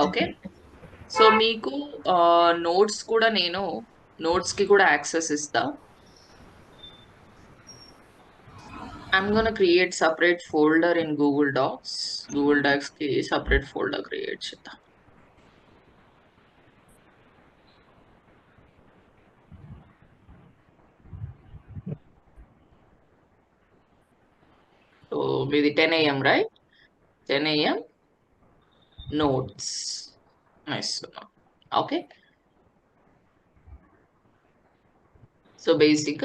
Okay. So మీకు notes కూడా నేను నోట్స్ కి కూడా యాక్సెస్ ఇస్తా. I'm gonna create separate folder in Google Docs. Google Docs కి separate folder create చేద్దాం. సో మీది 10 AM, right? 10 AM notes. Nice. Okay. So basic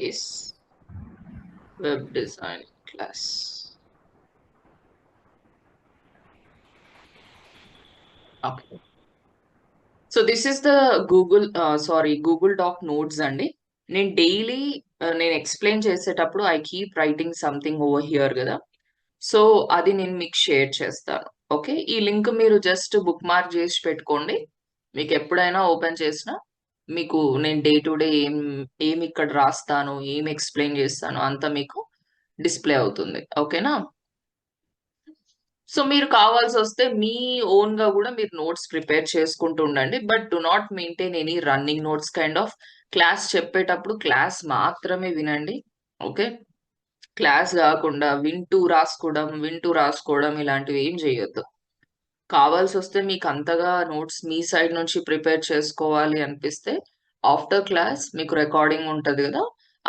is web design class. Okay. So this is the Google doc notes అండి. నేను daily నేను explain చేసేటప్పుడు I keep writing something over here కదా. So అది నేను మీకు షేర్ చేస్తాను. ఓకే, ఈ లింక్ మీరు జస్ట్ బుక్ మార్క్ చేసి పెట్టుకోండి. మీకు ఎప్పుడైనా ఓపెన్ చేసినా మీకు నేను డే టు డే ఏం ఇక్కడ రాస్తాను, ఏం ఎక్స్ప్లెయిన్ చేస్తాను అంతా మీకు డిస్ప్లే అవుతుంది. ఓకేనా? సో మీరు కావాల్సి వస్తే మీ ఓన్ గా కూడా మీరు నోట్స్ ప్రిపేర్ చేసుకుంటూ ఉండండి. But do not maintain any running notes kind of. Class చెప్పేటప్పుడు క్లాస్ మాత్రమే వినండి. ఓకే, క్లాస్ కాకుండా వింటూ రాసుకోవడం ఇలాంటివి ఏం చేయొద్దు. కావాల్సి వస్తే మీకు అంతగా నోట్స్ మీ సైడ్ నుంచి ప్రిపేర్ చేసుకోవాలి అనిపిస్తే ఆఫ్టర్ క్లాస్ మీకు రికార్డింగ్ ఉంటది కదా,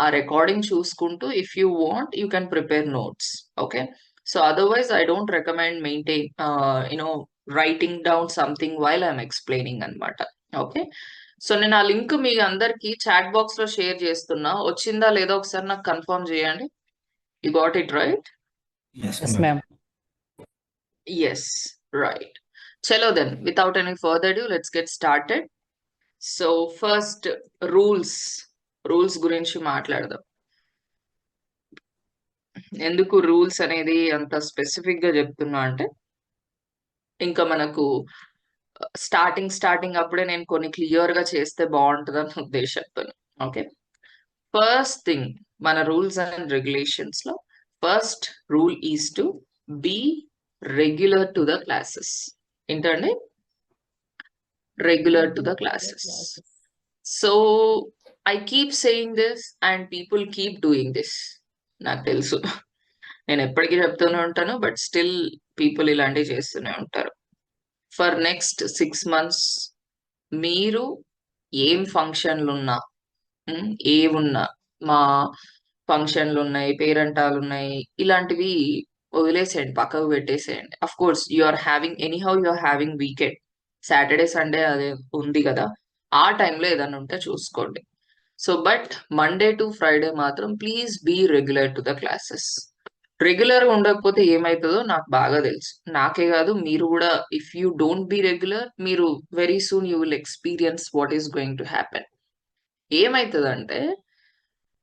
ఆ రికార్డింగ్ చూసుకుంటూ if you want you can prepare notes. Okay, so otherwise I don't recommend maintain writing down something while I'm explaining అనమాట. ఓకే, సో నేను ఆ లింక్ మీ అందరికి చాట్ బాక్స్ లో షేర్ చేస్తున్నా. వచ్చిందా లేదో ఒకసారి నాకు కన్ఫర్మ్ చేయండి. You got it right? Yes, Yes, ma'am. ma'am. Yes, right. Chalo then, without any further ado, let's get started. So first, rules. Rules గురించి మాట్లాడదాం. ఎందుకు రూల్స్ అనేది అంత స్పెసిఫిక్ గా చెప్తున్నా అంటే, ఇంకా మనకు స్టార్టింగ్ అప్పుడే నేను కొన్ని క్లియర్ గా చేస్తే బాగుంటుందని ఉద్దేశంతో. ఓకే, ఫస్ట్ థింగ్ మన రూల్స్ అండ్ రెగ్యులేషన్స్ లో first rule is to be regular to the classes. ఏంటండి? Regular to the classes. So I keep saying this and people keep doing this. నాకు తెలుసు, నేను ఎప్పటికీ చెప్తూనే ఉంటాను, బట్ స్టిల్ పీపుల్ ఇలాంటివి చేస్తూనే ఉంటారు. ఫర్ నెక్స్ట్ 6 months మీరు ఏం ఫంక్షన్లు ఉన్నా, ఏమున్నా, మా ఫంక్షన్లు ఉన్నాయి, పేరెంటాలు ఉన్నాయి, ఇలాంటివి వదిలేసేయండి, పక్కకు పెట్టేసేయండి. Of course you are having anyhow you are having weekend, Saturday Sunday అదే ఉంది కదా, ఆ టైంలో ఏదైనా ఉంటే చూసుకోండి. So but Monday to Friday మాత్రం please be regular to the classes. Regular గా ఉండకపోతే ఏమవుతుందో నాకు బాగా తెలుసు. నాకే కాదు, మీరు కూడా if you don't be regular, మీరు very soon you will experience what is going to happen. ఏమవుతుందంటే,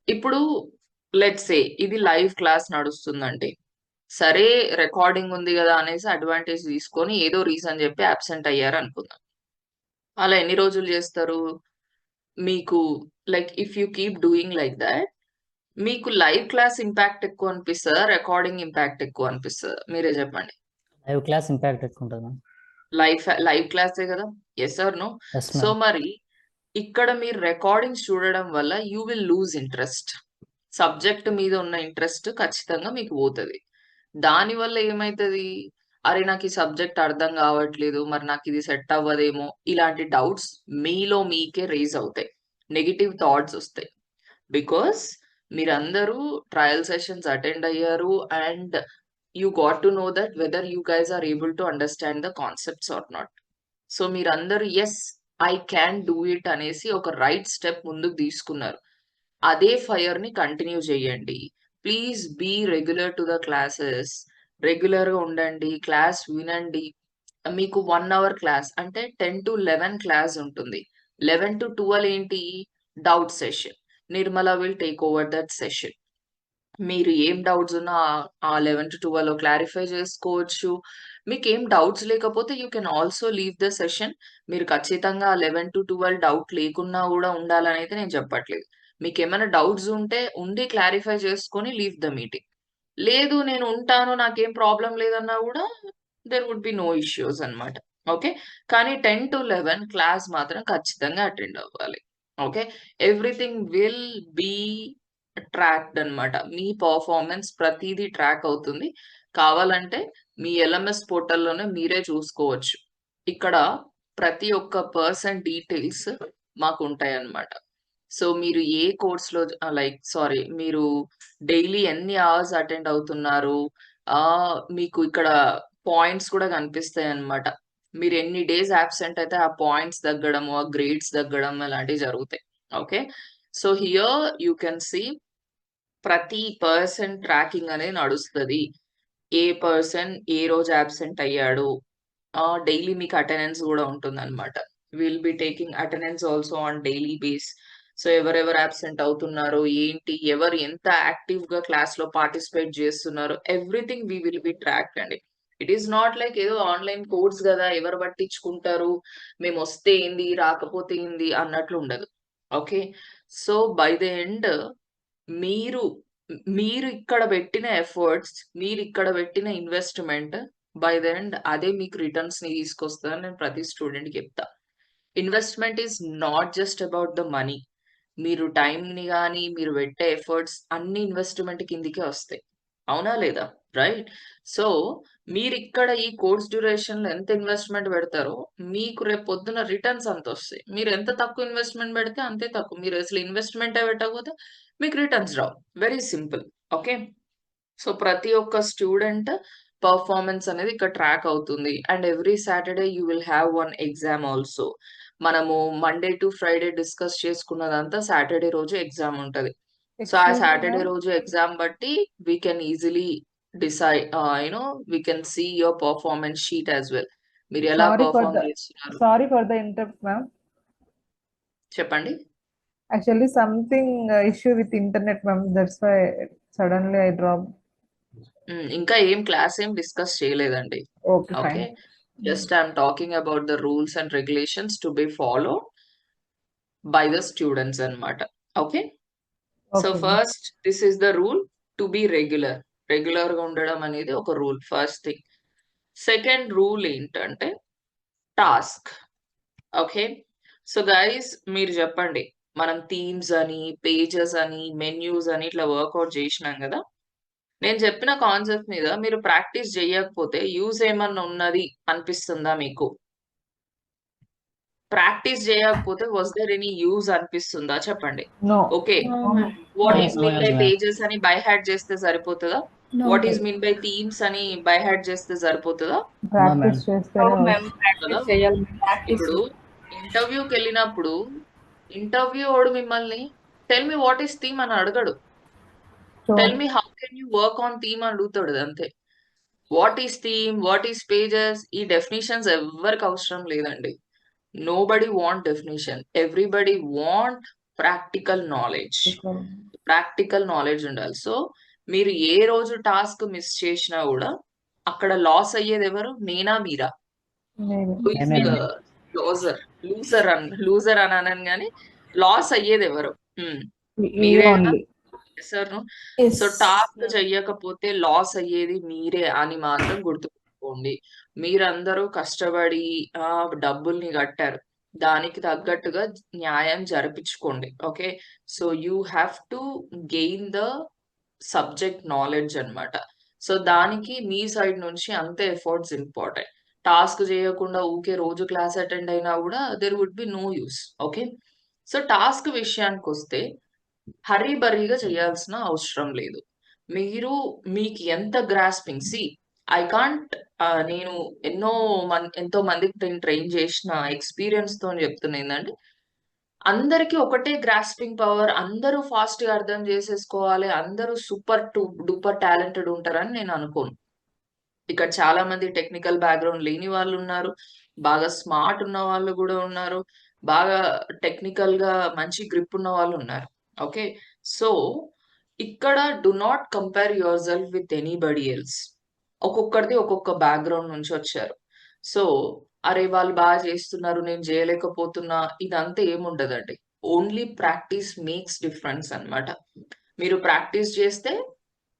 ఇప్పుడు లెట్స్ సే ఇది లైవ్ క్లాస్ నడుస్తుందండి. సరే, రికార్డింగ్ ఉంది కదా అనేసి అడ్వాంటేజ్ తీసుకొని ఏదో రీజన్ చెప్పి అబ్సెంట్ అయ్యారు అనుకుందాం. అలా ఎన్ని రోజులు చేస్తారు? మీకు like if you keep doing like that, మీకు లైవ్ క్లాస్ ఇంపాక్ట్ ఎక్కువ అనిపిస్తుందా, రికార్డింగ్ ఇంపాక్ట్ ఎక్కువ అనిపిస్తుందా? మీరే చెప్పండి. లైవ్ క్లాస్ ఇంపాక్ట్ ఎక్కువ ఉంటుంది మ్యామ్. లైవ్ క్లాసే కదా, yes or no? Yes so ma'am. మరి ఇక్కడ మీరు రికార్డింగ్స్ చూడడం వల్ల you will lose interest. Subject మీద ఉన్న ఇంట్రెస్ట్ ఖచ్చితంగా మీకు పోతుంది. దానివల్ల ఏమైతుంది? అరే నాకు ఈ సబ్జెక్ట్ అర్థం కావట్లేదు, మరి నాకు ఇది సెట్ అవ్వదేమో, ఇలాంటి డౌట్స్ మీలో మీకే రేజ్ అవుతాయి, నెగిటివ్ థాట్స్ వస్తాయి. బికాస్ మీరందరూ ట్రయల్ సెషన్స్ అటెండ్ అయ్యారు and you got to know that whether you guys are able to understand the concepts or not. So మీరందరూ yes I can do it అనేసి ఒక right step ముందుకు తీసుకున్నారు. అదే fire ని కంటిన్యూ చేయండి. Please be regular to the classes. Regular గా ఉండండి, క్లాస్ వినండి. మీకు 1 hour క్లాస్ అంటే 10 to 11 క్లాస్ ఉంటుంది. 11 to 12 ఏంటి? Doubt session. Nirmala will take over that session. మీరు ఏం డౌట్స్ ఉన్నా ఆ 11 to 12 క్లారిఫై చేసుకోవచ్చు. మీకు ఏం డౌట్స్ లేకపోతే you can also leave the session. మీరు ఖచ్చితంగా 11 to 12 డౌట్ లేకున్నా కూడా ఉండాలని అయితే నేను చెప్పట్లేదు. మీకు ఏమైనా డౌట్స్ ఉంటే ఉండి క్లారిఫై చేసుకొని లీవ్ ద మీటింగ్. లేదు నేను ఉంటాను నాకేం ప్రాబ్లం లేదన్నా కూడా there would be no issues అన్నమాట. ఓకే. కానీ 10-11 క్లాస్ మాత్రం ఖచ్చితంగా అటెండ్ అవ్వాలి. Okay. Everything will be tracked అన్నమాట. మీ పర్ఫార్మెన్స్ ప్రతీదీ ట్రాక్ అవుతుంది. కావాలంటే మీ ఎల్ఎంఎస్ పోర్టల్‌లోనే మీరే చూసుకోవచ్చు. ఇక్కడ ప్రతి ఒక్క పర్సన్ డీటెయిల్స్ మాకుంటాయన్నమాట. సో, మీరు ఏ కోర్స్‌లో మీరు డైలీ ఎన్ని అవర్స్ అటెండ్ అవుతున్నారు? మీకు ఇక్కడ పాయింట్స్ కూడా కనిపిస్తాయన్నమాట. మీరు ఎన్ని డేస్ అబ్సెంట్ అయితే ఆ పాయింట్స్ తగ్గడము, ఆ గ్రేడ్స్ తగ్గడం అలాంటివి జరుగుతాయి. Okay. So, here you can see ప్రతి పర్సన్ ట్రాకింగ్ అనేది నడుస్తది. ఏ పర్సన్ ఏ రోజు అబ్సెంట్ అయ్యాడు. డైలీ మీకు అటెండెన్స్ గూడా ఉంటుందన్నమాట. Will be taking attendance also on daily base. So, ఎవరెవరు అబ్సెంట్ అవుతున్నారు, ఏంటి, ఎవరు ఎంత యాక్టివ్‌గా క్లాస్‌లో పార్టిసిపేట్ జేస్తున్నారు, everything we will be tracked అండి. ఇట్ ఈస్ నాట్ లైక్ ఏదో ఆన్‌లైన్ కోర్స్ గదా! ఎవరు పట్టించుకుంటారు, మేమొస్తే ఏంది, రాకపోతే ఏంది అన్నట్లు ఉండదు. Okay. So, by the end మీరు మీరు ఇక్కడ పెట్టిన ఎఫర్ట్స్, మీరిక్కడ పెట్టిన ఇన్వెస్ట్‌మెంట్ బై ద ఎండ్ అదే మీకు రిటర్న్స్‌ని తీసుకొస్తదని నేను ప్రతి స్టూడెంట్‌కి చెప్తా. Investment is not just about the money. మీరు టైమ్‌ని గాని, మీరు పెట్టే ఎఫర్ట్స్ అన్ని ఇన్వెస్ట్‌మెంట్ కిందకే వస్తాయి. అవునా? లేదా? రైట్? సో, మీరిక్కడ ఈ కోర్స్ డ్యూరేషన్‌లో ఎంత ఇన్వెస్ట్‌మెంట్ పెడతారో, మీకు రేపు పొద్దున రిటర్న్స్ అంతొస్తాయి. మీరు ఎంత తక్కువ ఇన్వెస్ట్‌మెంట్ పెడితే అంతే తక్కువ. మీరు అసలు ఇన్వెస్ట్‌మెంటే పెట్టకపోతే మీకు రిటర్న్స్ రావు. Very simple. ఓకే. సో, ప్రతి ఒక్క స్టూడెంట్ పెర్ఫార్మన్స్ అనేది ఇక్కడ ట్రాక్ అవుతుంది. And every Saturday you will have one exam also. మనము మండే టు ఫ్రైడే డిస్కస్ చేసుకున్నదంతా సాటర్‌డే రోజు ఎగ్జామ్ ఉంటది. సో, ఆ ఎక్స్క్యూజ్ మీ సాటర్‌డే మ్యామ్. రోజు ఎగ్జామ్ బట్టి we can easily we can see your performance sheet as well. మీరు ఎలా పెర్ఫార్మ్ చేస్తున్నారు. Sorry for the interrupt ma'am. చెప్పండి. Actually something issue with internet ma'am. That's why suddenly I drop. ఇంకా class ఏం discuss చేయలేదండి. Okay, okay. Fine. Just I'm talking about the rules and regulations to be followed by the students అన్నమాట. Okay. So, okay. First this is the rule to be regular. రెగ్యులర్‌గా ఉండడం అనేది ఒక rule first thing. Second rule ఏంటంటే task. Okay. So, guys మీరు చెప్పండి. మనం themes అని, పేజెస్ అని, మెన్యూస్ అని ఇట్లా వర్కౌట్ చేసినాం గదా! నేను చెప్పిన కాన్సెప్ట్ మీద మీరు ప్రాక్టీస్ చేయకపోతే యూజ్ ఏమన్నా ఉన్నది అనిపిస్తుందా మీకు? ప్రాక్టీస్ చేయకపోతే వాస్ దేర్ ఎనీ యూజ్ అనిపిస్తుందా చెప్పండి? No. Okay. No, ma'am. What No, is no mean by use, ma'am. Pages అని బై హార్ట్ చేస్తే సరిపోతదా? No, what ma'am. Is mean by themes అని బై హార్ట్ చేస్తే సరిపోతదా? Practice ma'am. చేస్తేనే అవును మ్యామ్, వస్తుంది. కదా! ప్రాక్టీస్ చేయాలి మ్యామ్. ప్రాక్టీస్ ఇప్పుడు ఇంటర్వ్యూకెళ్ళినప్పుడు ఇంటర్వ్యూవోడు మిమ్మల్ని tell me what is theme అని అడగడు. So tell me how can you work on theme అని అడుగుతాడు అంతే. What is theme? What is pages? ఈ డెఫినిషన్స్ ఎవ్వరికి అవసరం లేదండి. Nobody want definition. Everybody want practical knowledge. Practical knowledge ఉండాలి. సో, మీరు ఏ రోజు టాస్క్ మిస్ చేసినా గూడా అక్కడ లాస్ అయ్యేది ఎవరు? నేనా? మీరా? నేను హూ ఈస్ మేమే ద మ్యామ్. లూజర్ అని అనను గాని లాస్ అయ్యేది ఎవరు? హ్మ్. యూ మీరేగా? Only. Yes or no? Yes so, task చెయ్యకపోతే లాస్ అయ్యేది మీరే అని మాత్రం గుర్తుపెట్టుకోండి. మీరందరూ కష్టపడి డబ్బుల్ని కట్టారు. దానికి తగ్గట్టుగా న్యాయం జరిపించుకోండి. Okay. So, you have to gain the subject knowledge అన్నమాట. సో, దానికి మీ సైడ్ నుంచి అంతే ఎఫర్ట్స్ ఇంపార్టెంట్. టాస్క్ చేయకుండా ఊకే రోజు క్లాస్ అటెండ్ అయినా గూడా there would be no use. Okay. So, task విషయానికొస్తే హర్రీ బరీగా చేయాల్సిన అవసరం లేదు. మీరు మీకు ఎంత గ్రాస్పింగ్ ఐ కాంట్ నేను ఎంతో మందికి నేను ట్రైన్ చేసిన ఎక్స్‌పీరియన్స్‌తోని చెప్తున్నా ఏందంటే, అందరికి ఒకటే గ్రాస్పింగ్ పవర్, అందరూ ఫాస్ట్‌గా అర్థం చేసేసుకోవాలి, అందరూ సూపర్ డూపర్ టాలెంటెడ్ ఉంటారని నేను అనుకోను. ఇక్కడ చాలా మంది టెక్నికల్ బ్యాక్‌గ్రౌండ్ లేని వాళ్ళున్నారు. బాగా స్మార్ట్ ఉన్న వాళ్ళు గూడా ఉన్నారు. బాగా టెక్నికల్‌గా మంచి గ్రిప్ ఉన్న వాళ్ళున్నారు. ఓకే. సో, ఇక్కడ do not compare yourself with anybody else. ఒక్కొక్కరిది ఒక్కొక్క బ్యాక్‌గ్రౌండ్ నుంచి వచ్చారు. సో, అరే! వాళ్ళు చేస్తున్నారు. నేను చేయలేకపోతున్నా. ఇదంతా ఏముండదండి. ఓన్లీ ప్రాక్టీస్ మేక్స్ డిఫరెన్స్ అన్నమాట. మీరు ప్రాక్టీస్ చేస్తే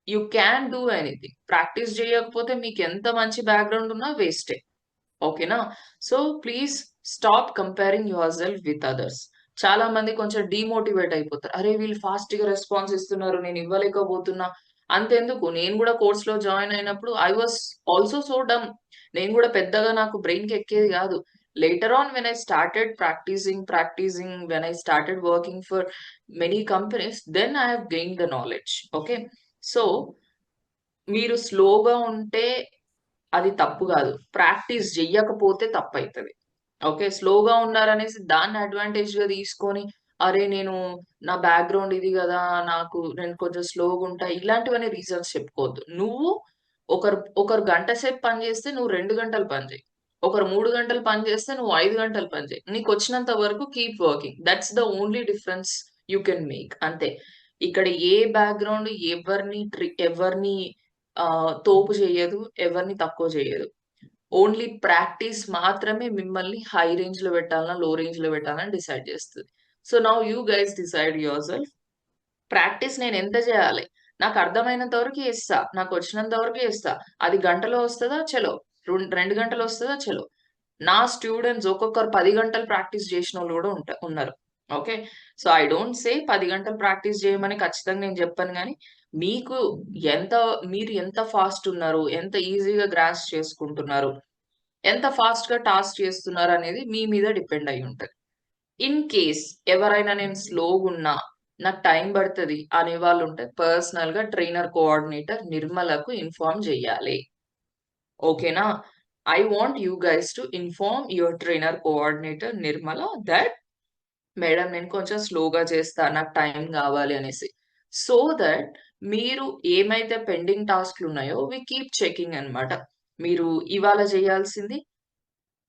you can do anything. Practice చేయకపోతే మీకెంత మంచి బ్యాక్‌గ్రౌండ్ ఉన్నా వేస్టే. ఓకేనా? So please stop comparing your self with others. చాలా మంది కొంచెం డిమోటివేట్ అయిపోతారు. అరే వీళ్ళు ఫాస్ట్ గా రెస్పాన్స్ ఇస్తున్నారు, నేను ఇవ్వలేకపోతున్నా. అంతెందుకు, నేను కూడా కోర్స్ లో జాయిన్ అయినప్పుడు I was also so dumb. నేను కూడా పెద్దగా నాకు బ్రెయిన్ కి ఎక్కేది కాదు. Later on when I started practising when I started working for many companies, then I have gain the knowledge. Okay, so మీరు స్లోగా ఉంటే అది తప్పు కాదు, ప్రాక్టీస్ చెయ్యకపోతే తప్పు అవుతుంది. ఓకే, స్లోగా ఉన్నారనేసి దాన్ని అడ్వాంటేజ్ గా తీసుకొని, అరే నేను నా బ్యాక్గ్రౌండ్ ఇది కదా, నేను కొంచెం స్లోగా ఉంటా, ఇలాంటివన్నీ రీజన్స్ చెప్పుకోవద్దు. నువ్వు ఒకరు ఒకరు గంట సేపు పని చేస్తే నువ్వు 2 గంటలు పని చేయి, ఒకరు 3 గంటలు పని చేస్తే నువ్వు 5 గంటలు పని చేయి. నీకు వచ్చినంత వరకు keep working. That's the only difference you can make, అంతే. ఇక్కడ ఏ బ్యాక్గ్రౌండ్ ఎవరిని తోపు చేయదు, ఎవరిని తక్కువ చేయదు. ఓన్లీ ప్రాక్టీస్ మాత్రమే మిమ్మల్ని హై రేంజ్ లో పెట్టాలన్నా లో రేంజ్ లో పెట్టాలని డిసైడ్ చేస్తుంది. So now you guys decide your self. Practice నేను ఎంత చేయాలి? నాకు అర్థమైనంత వరకు చేస్తా, నాకు వచ్చినంత వరకు చేస్తా. అది గంటలో వస్తుందా చలో, 2 గంటలు వస్తుందా చలో. నా స్టూడెంట్స్ ఒక్కొక్కరు 10 గంటలు ప్రాక్టీస్ చేసిన వాళ్ళు కూడా ఉన్నారు. Okay, so I don't say 10 గంటలు ప్రాక్టీస్ చేయమని ఖచ్చితంగా నేను చెప్పాను, కానీ మీకు ఎంత మీరు ఎంత ఫాస్ట్ ఉన్నారు, ఎంత ఈజీగా గ్రాస్ చేసుకుంటున్నారు, ఎంత ఫాస్ట్ గా టాస్క్ చేస్తున్నారు అనేది మీ మీద డిపెండ్ అయి ఉంటది. ఇన్ కేస్ ఎవరైనా నేను స్లోగా ఉన్నా, నాకు టైం పడుతుంది అనే వాళ్ళు ఉంటే పర్సనల్ గా ట్రైనర్ కోఆర్డినేటర్ నిర్మలకు ఇన్ఫార్మ్ చేయాలి. ఓకేనా? I want you guys to inform your trainer coordinator Nirmala that madam నేను కొంచెం స్లోగా చేస్తా, నాకు టైం కావాలి అనేసి. సో దట్ మీరు ఏమైతే పెండింగ్ టాస్క్లు ఉన్నాయో వి కీప్ చెకింగ్ అన్నమాట. మీరు ఇవాళ చేయాల్సింది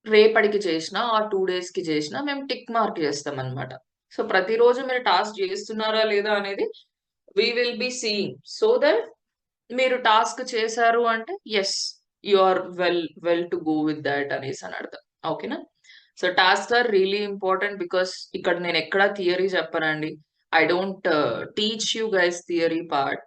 రేపటికి చేసినా ఆ 2 days కి చేసినా మేము టిక్ మార్క్ చేస్తాం అన్నమాట. సో ప్రతిరోజు మీరు టాస్క్ చేస్తున్నారా లేదా అనేది we will be seeing. So that మీరు టాస్క్ చేశారు అంటే yes you are well to go with that అనేసి అని అర్థం. ఓకేనా? So task are really important because ఇక్కడ నేను ఎక్కడా థియరీ చెప్పనండి. I don't teach you guys theory part.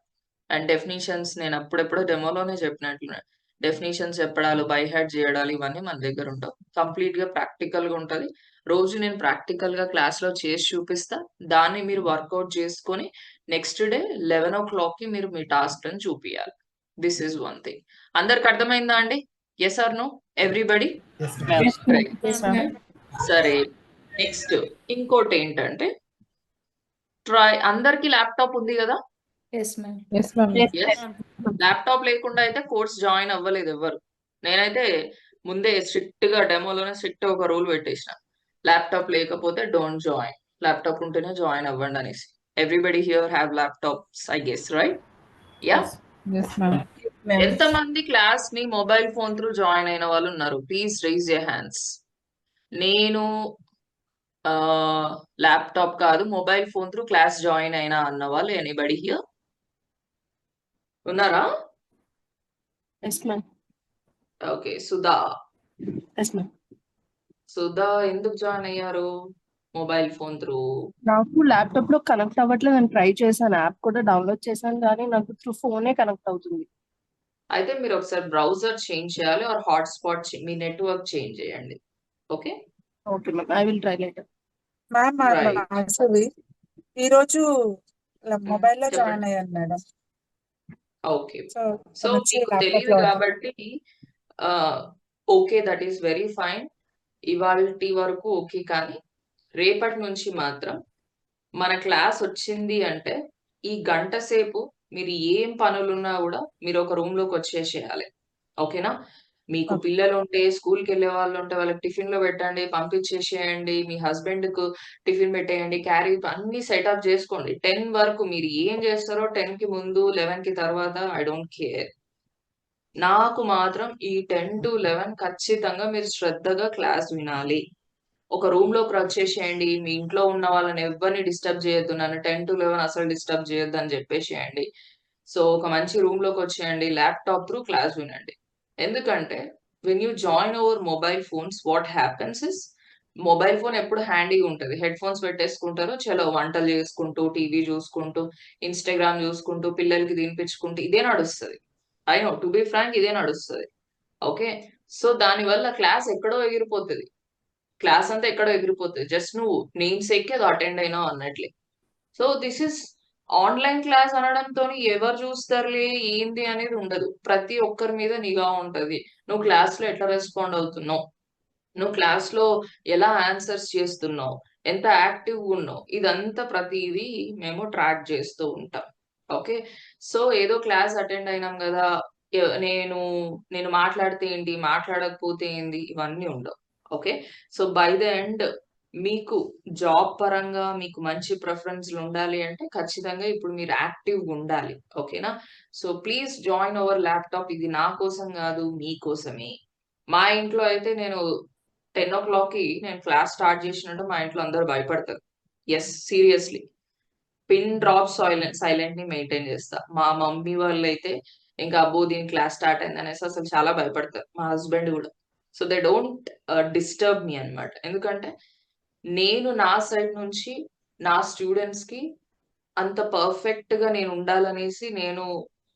And definitions నేను అప్పుడెప్పుడో డెమోలోనే చెప్పినట్లు, డెఫినేషన్స్ చెప్పడాలు, బై హ్యాడ్ చేయడాలు ఇవన్నీ మన దగ్గర ఉంటావు. కంప్లీట్ గా ప్రాక్టికల్ గా ఉంటది. రోజు నేను ప్రాక్టికల్ గా క్లాస్ లో చేసి చూపిస్తా, దాన్ని మీరు వర్కౌట్ చేసుకొని నెక్స్ట్ డే 11 o'clock కి మీరు మీ టాస్క్ అని చూపియాలి. This is one thing. అందరికి అర్థమైందా అండి? Yes or no everybody? Yes, ma'am. సరే, నెక్స్ట్ ఇంకోటి ఏంటంటే అందరికి ల్యాప్టాప్ ఉంది కదా? Yes, ma'am. Yes, ma'am. Yes. Laptop లేకుండా అయితే కోర్స్ జాయిన్ అవ్వలేదు ఎవరు. నేనైతే ముందే స్ట్రిక్ట్ గా డెమోలోనే స్ట్రిక్ట్ ఒక రూల్ పెట్టేసిన, ల్యాప్టాప్ లేకపోతే డోంట్ జాయిన్, ల్యాప్టాప్ ఉంటేనే జాయిన్ అవ్వండి అనేసి. Everybody here have laptops I guess, right? Yeah. Yes, ma'am. ఎంతమంది క్లాస్ ని మొబైల్ ఫోన్ త్రూ జాయిన్ అయిన వాళ్ళు ఉన్నారు? Please raise your hands. నేను ల్యాప్టాప్ కాదు mobile phone through class join అయినా అన్న వాళ్ళు ఎనీబడి హియర్ ఉన్నారా? Yes, ma'am. Okay, Sudha. Yes, ma'am. Sudha ఎందుకు జాయిన్ అయ్యారు మొబైల్ ఫోన్ త్రూ? నాకు ల్యాప్టాప్ లో కనెక్ట్ అవ్వట్లేదు. నేను ట్రై చేశాను, యాప్ కూడా డౌన్లోడ్ చేశాను, కానీ నాకు త్రూ ఫోనే కనెక్ట్ అవుతుంది. అయితే మీరు ఒకసారి బ్రౌజర్ చేంజ్ చేయాలి ఆర్ హాట్స్పాట్ మీ నెట్వర్క్ చేంజ్ చేయండి. Okay, okay ma'am, I will try later. Ma'am Right. Actually ఈ రోజు మొబైల్ లో చెప్పండి. జాయిన్ అయ్యాను మేడం. ఓకే, సో సో వచ్చి మీకు ల్యాప్టాప్ తెలియదు లో కాబట్టి okay, that is very fine. ఇవాల్టి వరకు ఓకే, కానీ రేపటి నుంచి మాత్రం మన క్లాస్ వచ్చింది అంటే ఈ గంట సేపు మీరు ఏం పనులున్నా కూడా మీరు ఒక రూమ్ లోకి వచ్చేసేయాలి. ఓకేనా? మీకు Okay. పిల్లలు ఉంటే, స్కూల్కి వెళ్ళే వాళ్ళు ఉంటే వాళ్ళకి టిఫిన్ లో పెట్టండి, పంపించేసేయండి. మీ హస్బెండ్ కు టిఫిన్ పెట్టేయండి, క్యారీ అన్ని సెటప్ చేసుకోండి. 10 వరకు మీరు ఏం చేస్తారో 10 కి ముందు 11 కి తర్వాత ఐ డోంట్ కేర్. నాకు మాత్రం ఈ 10 to 11 ఖచ్చితంగా మీరు శ్రద్ధగా క్లాస్ వినాలి. ఒక రూమ్ లోకి వచ్చేసేయండి, మీ ఇంట్లో ఉన్న వాళ్ళని ఎవరిని డిస్టర్బ్ చేయొద్దు, నన్ను 10 to 11 అసలు డిస్టర్బ్ చేయొద్దు అని చెప్పేసేయండి. సో ఒక మంచి రూమ్ లోకి వచ్చేయండి, ల్యాప్టాప్ త్రూ క్లాస్ వినండి. ఎందుకంటే when you join over mobile phones what happens is, mobile phone ఎప్పుడు హ్యాండీగా ఉంటది, హెడ్ ఫోన్స్ పెట్టేసుకుంటారు, చలో వంటలు చేసుకుంటూ, టీవీ చూసుకుంటూ, ఇన్స్టాగ్రామ్ చూసుకుంటూ, పిల్లలకి తినిపించుకుంటూ ఇదే నడుస్తుంది. I know, to be frank ఇదే నడుస్తుంది. ఓకే, సో దానివల్ల క్లాస్ ఎక్కడో ఎగిరిపోతుంది, క్లాస్ అంతా ఎక్కడో ఎగిరిపోతుంది, జస్ట్ నువ్వు నేమ్ సేక్ అది అటెండ్ అయినావు అన్నట్లే. So this is online class అనడంతో ఎవరు చూస్తారులే ఏంది అనేది ఉండదు, ప్రతి ఒక్కరి మీద నిఘా ఉంటది. నువ్వు క్లాస్ లో ఎట్లా రెస్పాండ్ అవుతున్నావు, నువ్వు క్లాస్ లో ఎలా ఆన్సర్స్ చేస్తున్నావు, ఎంత యాక్టివ్ ఉన్నావు, ఇదంతా ప్రతిదీ మేము ట్రాక్ చేస్తూ ఉంటాం. ఓకే, సో ఏదో క్లాస్ అటెండ్ అయినాం కదా, నేను నేను మాట్లాడితే ఏంటి, మాట్లాడకపోతే ఏంది, ఇవన్నీ ఉండవు. Okay, so by the end మీకు జాబ్ పరంగా మీకు మంచి ప్రిఫరెన్స్లు ఉండాలి అంటే ఖచ్చితంగా ఇప్పుడు మీరు యాక్టివ్గా ఉండాలి. ఓకేనా, so please join hour laptop. ఇది నా కోసం కాదు, మీకోసమే. మా ఇంట్లో అయితే నేను 10 o'clock కి నేను క్లాస్ స్టార్ట్ చేసినట్టు మా ఇంట్లో అందరూ భయపడతారు. Yes, seriously pin drop silent ని మెయింటైన్ చేస్తా. మా మమ్మీ వాళ్ళు అయితే ఇంకా అబ్బో దీని క్లాస్ స్టార్ట్ అయింది అనేసి అసలు చాలా భయపడతారు, మా హస్బెండ్ కూడా. So they don't disturb me అన్నమాట. ఎందుకంటే నేను నా సైడ్ నుంచి నా స్టూడెంట్స్ కి అంత పర్ఫెక్ట్ గా నేను ఉండాలనేసి నేను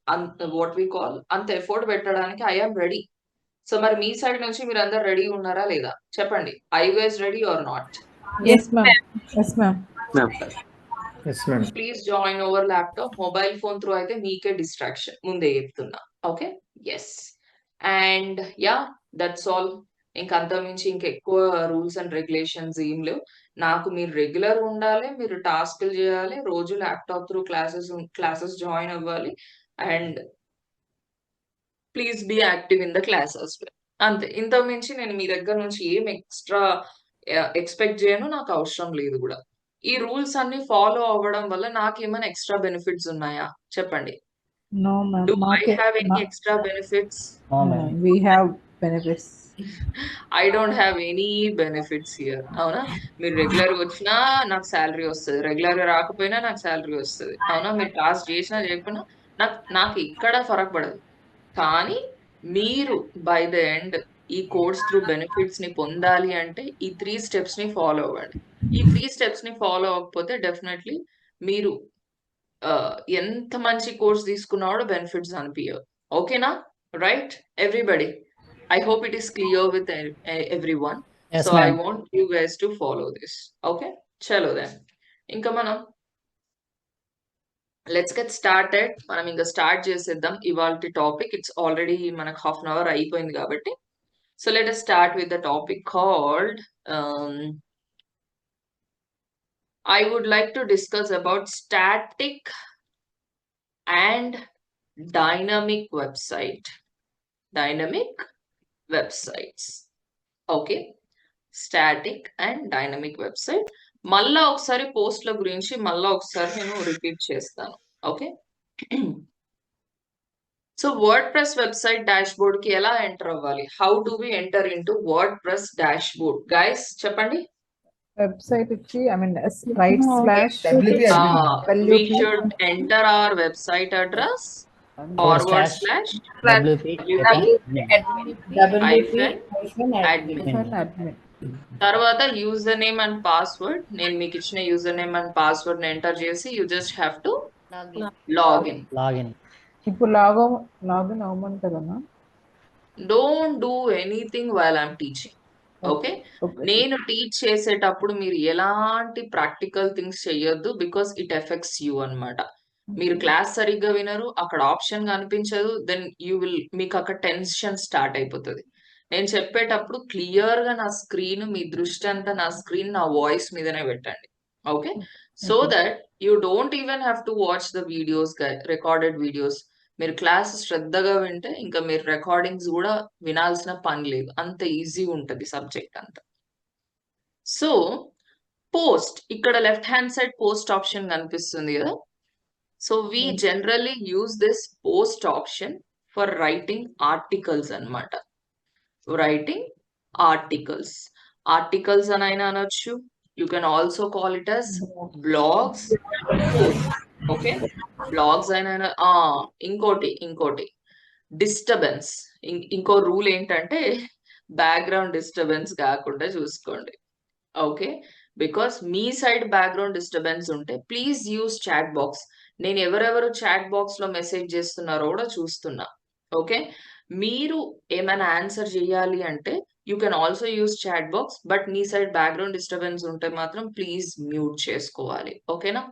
అంత వాట్ వి కాల్ అంత ఎఫర్ట్ పెట్టడానికి ఐఎమ్ రెడీ. సో మరి మీ సైడ్ నుంచి మీరు అందరు రెడీ ఉన్నారా లేదా చెప్పండి. I you guys ready or not? Yes, ma'am. Yes, ma'am. Yes, ma'am. Please join over laptop. Mobile phone through అయితే మీకే డిస్ట్రాక్షన్, ముందే చెప్తున్నా. Okay, yes, and yeah that's all. ఇంకంతమించి ఇంకెక్కువ రూల్స్ అండ్ రెగ్యులేషన్స్ ఏం లేవు. నాకు మీరు రెగ్యులర్ ఉండాలి, మీరు టాస్క్లు చేయాలి, రోజు ల్యాప్టాప్ త్రూ క్లాసెస్ జాయిన్ అవ్వాలి, and please be active in the classes. అంతే, ఇంతకుమించి నేను మీ దగ్గర నుంచి ఏం ఎక్స్ట్రా ఎక్స్పెక్ట్ చేయను, నాకు అవసరం లేదు కూడా. ఈ రూల్స్ అన్ని ఫాలో అవ్వడం వల్ల నాకేమైనా ఎక్స్ట్రా బెనిఫిట్స్ ఉన్నాయా చెప్పండి? No, ma'am. Do I have any extra benefits? No, ma'am. We have benefits. I don't have any benefits here. అవునా, మీరు రెగ్యులర్ గా వచ్చినా నాకు శాలరీ వస్తుంది, రెగ్యులర్ గా రాకపోయినా నాకు శాలరీ వస్తుంది. అవునా, మీరు టాస్క్ చేసినా చేయకపోయినా నాకు ఇక్కడ ఫరక్ పడదు. కానీ మీరు బై ద ఎండ్ ఈ కోర్స్ త్రూ బెనిఫిట్స్ ని పొందాలి అంటే ఈ 3 steps ని ఫాలో అవ్వండి. ఈ 3 steps ని ఫాలో అవ్వకపోతే డెఫినెట్లీ మీరు ఎంత మంచి కోర్స్ తీసుకున్నా కూడా బెనిఫిట్స్ అనిపించవు. ఓకేనా, right everybody? I hope it is clear with everyone. Yes, So I ma'am. want you guys to follow this. Okay, chalo then. Inka manam let's get started. Manam inga start cheseddam ivalti topic. It's already manaku half an hour ayipoyindi kabatti. So let us start with the topic called I would like to discuss about static and dynamic websites. Okay, static and dynamic website. మళ్ళా ఒకసారి పోస్ట్ల గురించి మళ్ళా ఒకసారి నేను repeat చేస్తాను. Okay, so WordPress website dashboard కి ఎలా ఎంటర్ అవ్వాలి? How do we enter into WordPress dashboard? Guys చెప్పండి. Website ichi, I mean, right slash We should enter our website address forward slash admin. తర్వాత user name and password, నేను మీకు ఇచ్చిన user name and password enter చేసి you just have to login. ఇప్పుడు login అవ్వమంటారా? Don't do anything while I'm teaching. Okay, నేను teach చేసేటప్పుడు మీరు ఎలాంటి ప్రాక్టికల్ థింగ్స్ చెయ్యొద్దు, బికాస్ ఇట్ ఎఫెక్ట్స్ యూ అన్నమాట. మీరు క్లాస్ సరిగ్గా వినరు, అక్కడ ఆప్షన్ కనిపించదు, దెన్ మీకు అక్కడ టెన్షన్ స్టార్ట్ అయిపోతుంది. నేను చెప్పేటప్పుడు క్లియర్ గా నా స్క్రీన్, మీ దృష్టి అంతా నా స్క్రీన్, నా వాయిస్ మీదనే పెట్టండి. Okay, so that you don't even have to watch the videos, recorded videos. మీరు క్లాస్ శ్రద్ధగా వింటే ఇంకా మీరు రికార్డింగ్స్ కూడా వినాల్సిన పని లేదు, అంత ఈజీ ఉంటుంది సబ్జెక్ట్ అంతా. సో పోస్ట్, ఇక్కడ left hand side post option కనిపిస్తుంది కదా. So we generally use this post option for writing articles అన్నమాట. Writing articles అని అయినా అనొచ్చు. You can also call it as blogs. Okay, blogs అయినా. ఇంకోటి డిస్టర్బెన్స్. ఇంకో రూల్ ఏంటంటే బ్యాక్గ్రౌండ్ డిస్టర్బెన్స్ కాకుండా చూసుకోండి. Okay, because me side background disturbance ఉంటే ప్లీజ్ యూజ్ చాట్ బాక్స్. నేను ఎవరెవరు చాట్ బాక్స్ లో మెసేజ్ చేస్తున్నారో కూడా చూస్తున్నా. ఓకే, మీరు ఏమైనా ఆన్సర్ చేయాలి అంటే you can also use chat box, but మీ సైడ్ బ్యాక్గ్రౌండ్ డిస్టర్బెన్స్ ఉంటే మాత్రం ప్లీజ్ మ్యూట్ చేసుకోవాలి. ఓకేనా?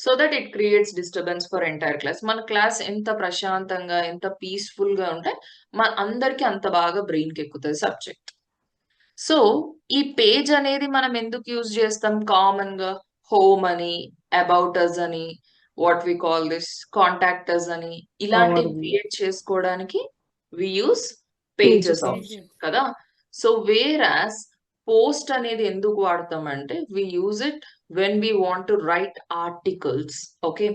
So that it creates disturbance for entire class. మన క్లాస్ ఎంత ప్రశాంతంగా ఎంత పీస్ఫుల్ గా ఉంటే మన అందరికి అంత బాగా బ్రెయిన్ కి ఎక్కుతుంది సబ్జెక్ట్. సో ఈ పేజ్ అనేది మనం ఎందుకు యూజ్ చేస్తాం? కామన్ గా హోమ్ అని, అబౌట్ అస్ అని, what we call this contactors అని ఇలాంటివి క్రియేట్ చేసుకోవడానికి వి యూస్ పేజెస్ ఆప్షన్ కదా. సో వేర్ యాజ్ పోస్ట్ అనేది ఎందుకు వాడతామంటే we use it when we want to write articles. Okay,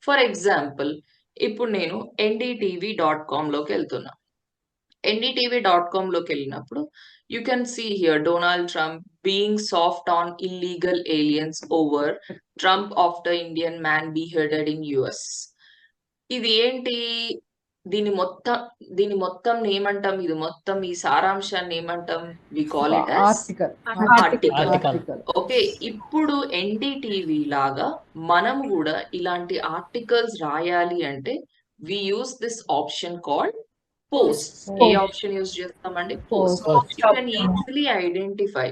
for example ఇప్పుడు నేను ndtv.com లోకి వెళ్తున్నా. ndtv.com లోకి వెళ్ళినప్పుడు you can see here Donald Trump being soft on illegal aliens over Trump after Indian man beheaded in US. ఇది ఏంటి? దీని మొత్తం ఏమంటాం? ఇది మొత్తం ఈ సారాంశాన్ని ఏమంటాం? We call it as article. Okay, ఇప్పుడు ఎన్డీటీవీ లాగా మనం కూడా ఇలాంటి ఆర్టికల్స్ రాయాలి అంటే we use this option called post. ఏ ఆప్షన్ యూజ్ చేస్తామండి? Post. You can easily identify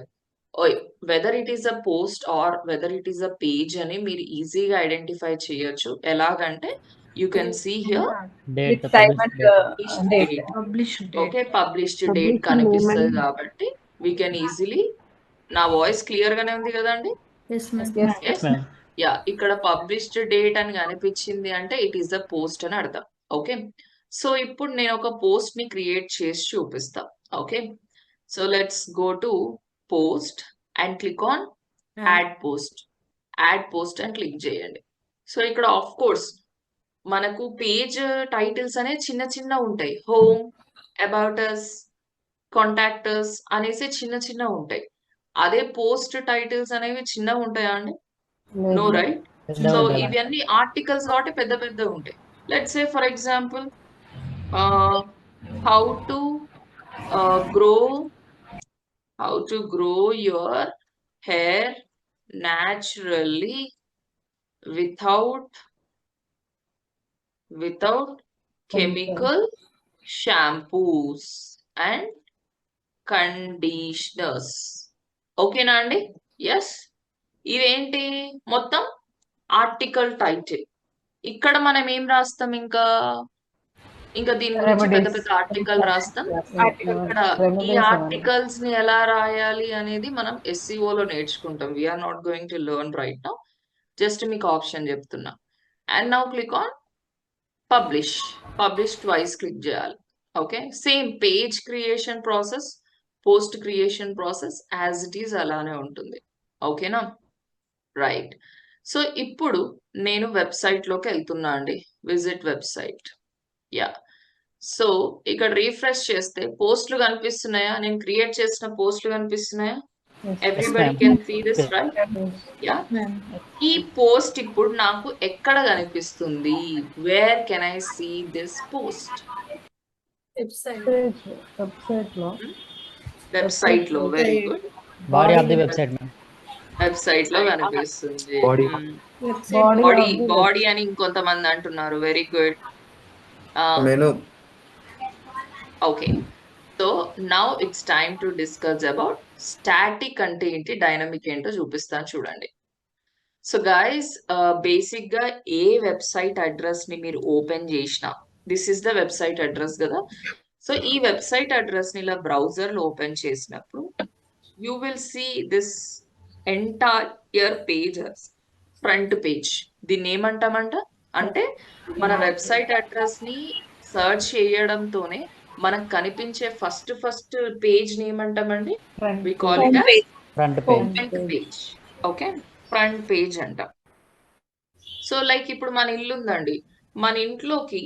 whether it is a post or whether it is a page అని మీరు ఈజీగా ఐడెంటిఫై చేయొచ్చు. ఎలాగంటే you can see here okay published date కనిపిస్తుంది కాబట్టి we can easily. నా వాయిస్ క్లియర్ గానే ఉంది కదండి? యా, ఇక్కడ పబ్లిష్డ్ డేట్ అని కనిపించింది అంటే ఇట్ ఈస్ అ పోస్ట్ అని అర్థం. ఓకే, సో ఇప్పుడు నేను ఒక పోస్ట్ ని క్రియేట్ చేసి చూపిస్తా. Okay, so let's go to post and click on add post అని క్లిక్ చేయండి. సో ఇక్కడ ఆఫ్ కోర్స్ మనకు పేజ్ టైటిల్స్ అనేవి చిన్న ఉంటాయి. హోమ్, అబౌట్ అస్, కాంటాక్టర్స్ అనేసి చిన్న ఉంటాయి. అదే పోస్ట్ టైటిల్స్ అనేవి చిన్నగా ఉంటాయా అండి? No, right? సో ఇవన్నీ ఆర్టికల్స్ కాబట్టి పెద్ద ఉంటాయి. Let's say for example how to grow your hair naturally without chemical shampoos and conditioners. ఓకేనా అండి? ఎస్, ఇవేంటి? మొత్తం ఆర్టికల్ టైటిల్. ఇక్కడ మనం ఏం రాస్తాం? ఇంకా దీని గురించి పెద్ద ఆర్టికల్ రాస్తాం. ఇక్కడ ఈ ఆర్టికల్స్ ని ఎలా రాయాలి అనేది మనం SEO లో నేర్చుకుంటాం. We are not going to learn right now, just మీకు ఆప్షన్ చెప్తున్నా. And now click on publish twice click చేయాలి. Okay, same page creation process, post creation process as it is అలానే ఉంటుంది. ఓకేనా? రైట్. సో ఇప్పుడు నేను వెబ్సైట్ లోకి వెళ్తున్నా అండి. Visit website. యా, సో ఇక్కడ రీఫ్రెష్ చేస్తే పోస్టులు కనిపిస్తున్నాయా? నేను క్రియేట్ చేసిన పోస్టులు కనిపిస్తున్నాయా? Everybody can see this, right? Yeah, ఈ పోస్ట్ ఇప్పుడు నాకు ఎక్కడ కనిపిస్తుంది? Where can I see this post? Website లో. Very good. Body of the website website లో కనిపిస్తుంది. బాడీ అని ఇంకొంతమంది అంటున్నారు. Very good. Okay, so now it's time to discuss about static అంటే ఏంటి, డైనమిక్ ఏంటో చూపిస్తాను చూడండి. సో గైస్, బేసిక్ గా ఏ వెబ్సైట్ అడ్రస్ ని మీరు ఓపెన్ చేసినా, this is the website address కదా. సో ఈ వెబ్సైట్ అడ్రస్ ని ఇలా బ్రౌజర్ లో ఓపెన్ చేసినప్పుడు you will see this entire page, front page. దీన్ని ఏమంటామంట అంటే మన వెబ్సైట్ అడ్రస్ ని సర్చ్ చేయడంతోనే మనకు కనిపించే ఫస్ట్ పేజ్ ని ఏమంటామండి? We call it front page. Okay, front page అంట. సో లైక్ ఇప్పుడు మన ఇల్లు ఉందండి, మన ఇంట్లోకి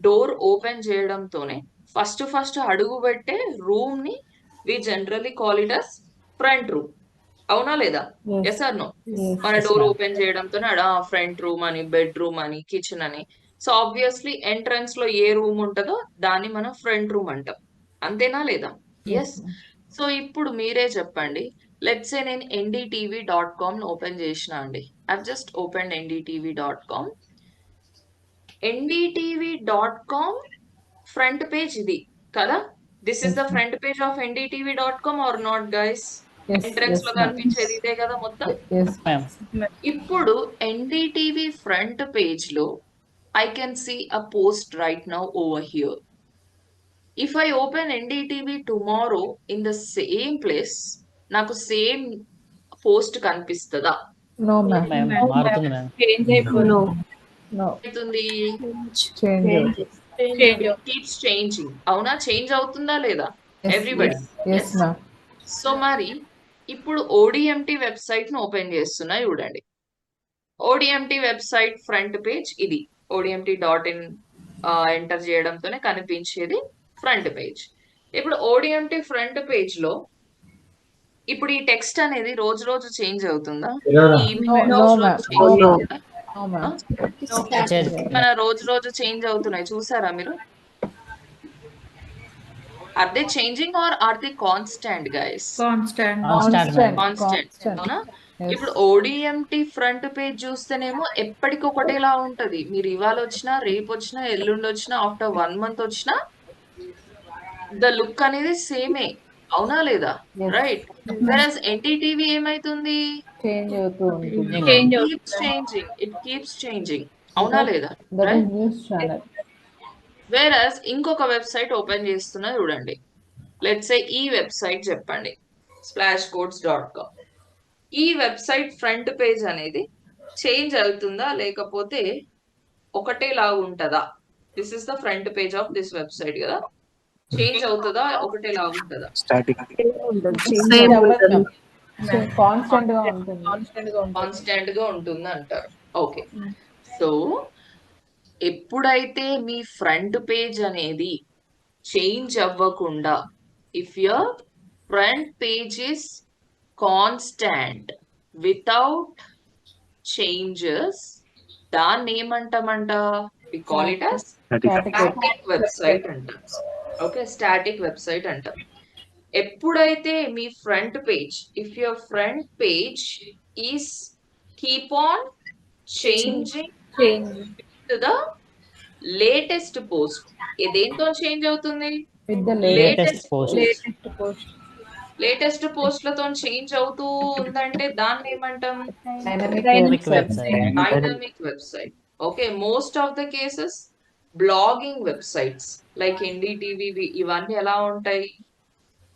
డోర్ ఓపెన్ చేయడంతోనే ఫస్ట్ అడుగు పెట్టే రూమ్ ని we generally call it as front room. అవునా లేదా? Yes or no? మన డోర్ ఓపెన్ చేయడంతోనే ఫ్రంట్ రూమ్ అని, బెడ్ రూమ్ అని, కిచెన్ అని. సో ఆబ్వియస్లీ ఎంట్రన్స్ లో ఏ రూమ్ ఉంటుందో దాన్ని మనం ఫ్రంట్ రూమ్ అంటాం. అంతేనా లేదా? ఎస్. సో ఇప్పుడు మీరే చెప్పండి. లెట్స్ సే నేను ndtv.com ఓపెన్ చేసిన అండి. I've just open ndtv.com. ndtv.com front page ఇది కదా. This is the front page of ndtv.com or not guys? Yes, entrance yes, లో ma'am. కనిపించేది ఇదే కదా మొత్తం. Yes. మ్యామ్. ఇప్పుడు ఎన్డీటీవీ ఫ్రంట్ పేజ్ లో I can see a post right now over here. If I open NDTV tomorrow in the same place, నాకు same post కనిపిస్తుందా? No, ma'am. Ma'am మారుతుంది మ్యామ్. No. అవుతుంది. Change. Keeps changing. అవునా? Change అవుతుందా లేదా? Yes, everybody. yes, ma'am. So మరి ఇప్పుడు ODMT website ను ఓపెన్ చేస్తున్నా చూడండి. ODMT వెబ్సైట్ ఫ్రంట్ పేజ్ ఇది. ODMT.in ఎంటర్ చేయడంతోనే కనిపించేది ఫ్రంట్ పేజ్. ఇప్పుడు ODMT ఫ్రంట్ పేజ్ లో ఇప్పుడు ఈ టెక్స్ట్ అనేది రోజు రోజు చేంజ్ అవుతుందా? ఈ image No, రోజు ma'am. రోజు change అవుతుందా? No, ma'am. మన రోజు రోజు చేంజ్ అవుతున్నాయి చూసారా మీరు? Are they changing or are they constant guys? Constant ma'am. Constant. అవునా? Yes. ఇప్పుడు ODMT ఫ్రంట్ పేజ్ చూస్తేనేమో ఎప్పటికొకటేలా ఉంటది. మీరు ఇవాళ వచ్చినా, రేపు వచ్చినా, ఎల్లుండి వచ్చినా, ఆఫ్టర్ 1 month వచ్చినా ద లుక్ అనేది సేమే. అవునా లేదా? Yes. రైట్. వెరస్ NDTV ఏమైతుంది? Change అవుతూ ఉంటుంది. It keeps changing. అవునా లేదా? That is right. news channel. వేరస్ ఇంకొక వెబ్సైట్ ఓపెన్ చేస్తున్నా చూడండి. లెట్స్ సే ఈ వెబ్సైట్ చెప్పండి, splashcodes.com. ఈ వెబ్సైట్ ఫ్రంట్ పేజ్ అనేది చేంజ్ అవుతుందా లేకపోతే ఒకటేలాగా ఉంటుందా? This is the front page of this website కదా. చేంజ్ అవుతుందా ఒకటేలాగా ఉంటుందా? కాన్స్టెంట్ గా ఉంటుంది. కాన్స్టాంట్ గా ఉంటుంది అంటారు. ఓకే. సో ఎప్పుడైతే మీ ఫ్రంట్ పేజ్ అనేది చేంజ్ అవ్వకుండా, if your front page is constant without changes, దాన్ని ఏమంటామంట? We call it as static website అంటాం. ఓకే, స్టాటిక్ వెబ్సైట్ అంటాం. ఎప్పుడైతే మీ front page, if your front page is keep on changing to the latest post, దేంతో change అవుతుంది? With the latest post. Latest పోస్ట్లతో change అవుతూ ఉందంటే దాన్ని ఏమంటాం? dynamic website. Dynamic website. Okay, most of the cases blogging websites like NDTV ఇవన్నీ ఎలా ఉంటాయి?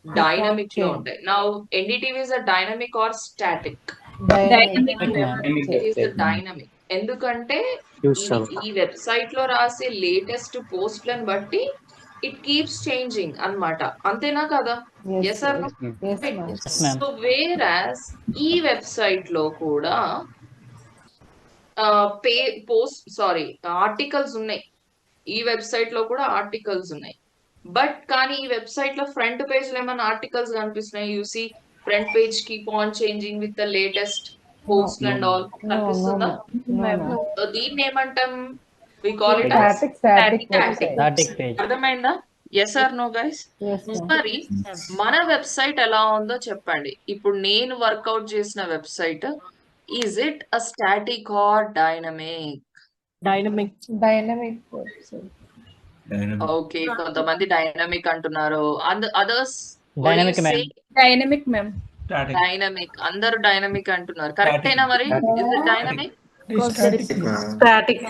డైనమిక్ లో ఉంటాయి. Now NDTV is a dynamic or static? Dynamic. ఎందుకంటే ఈ వెబ్సైట్ లో రాసే లేటెస్ట్ పోస్ట్లను బట్టి ఇట్ కీప్స్ చేంజింగ్ అన్నమాట. అంతేనా కదా? Yes, yes or no? yes, ma'am. Yes, ma'am. So whereas ఈ వెబ్సైట్ లో కూడా ఆర్టికల్స్ ఉన్నాయి. ఈ వెబ్సైట్ లో కూడా ఆర్టికల్స్ ఉన్నాయి. బట్ కానీ ఈ వెబ్సైట్ లో ఫ్రంట్ పేజ్ లో ఏమైనా ఆర్టికల్స్ కనిపిస్తున్నాయి? You see front page keep on changing with the latest post and all కనిపిస్తుందా? సో దీన్ని ఏమంటాం? We call it Static Static. Static page. అర్థమైందా? Yes or no guys? Yes, ma'am. మరి మన వెబ్సైట్ ఎలా ఉందో చెప్పండి. ఇప్పుడు నేను వర్కౌట్ చేసిన website, is it a static or dynamic? Dynamic. Dynamic website. Okay, కొంతమంది డైనమిక్ అంటున్నారు. Others Dynamic, ma'am. డైనమిక్. అందరూ డైనమిక్ అంటున్నారు. కరెక్టేనా మరి? Is it dynamic? స్టాటిక్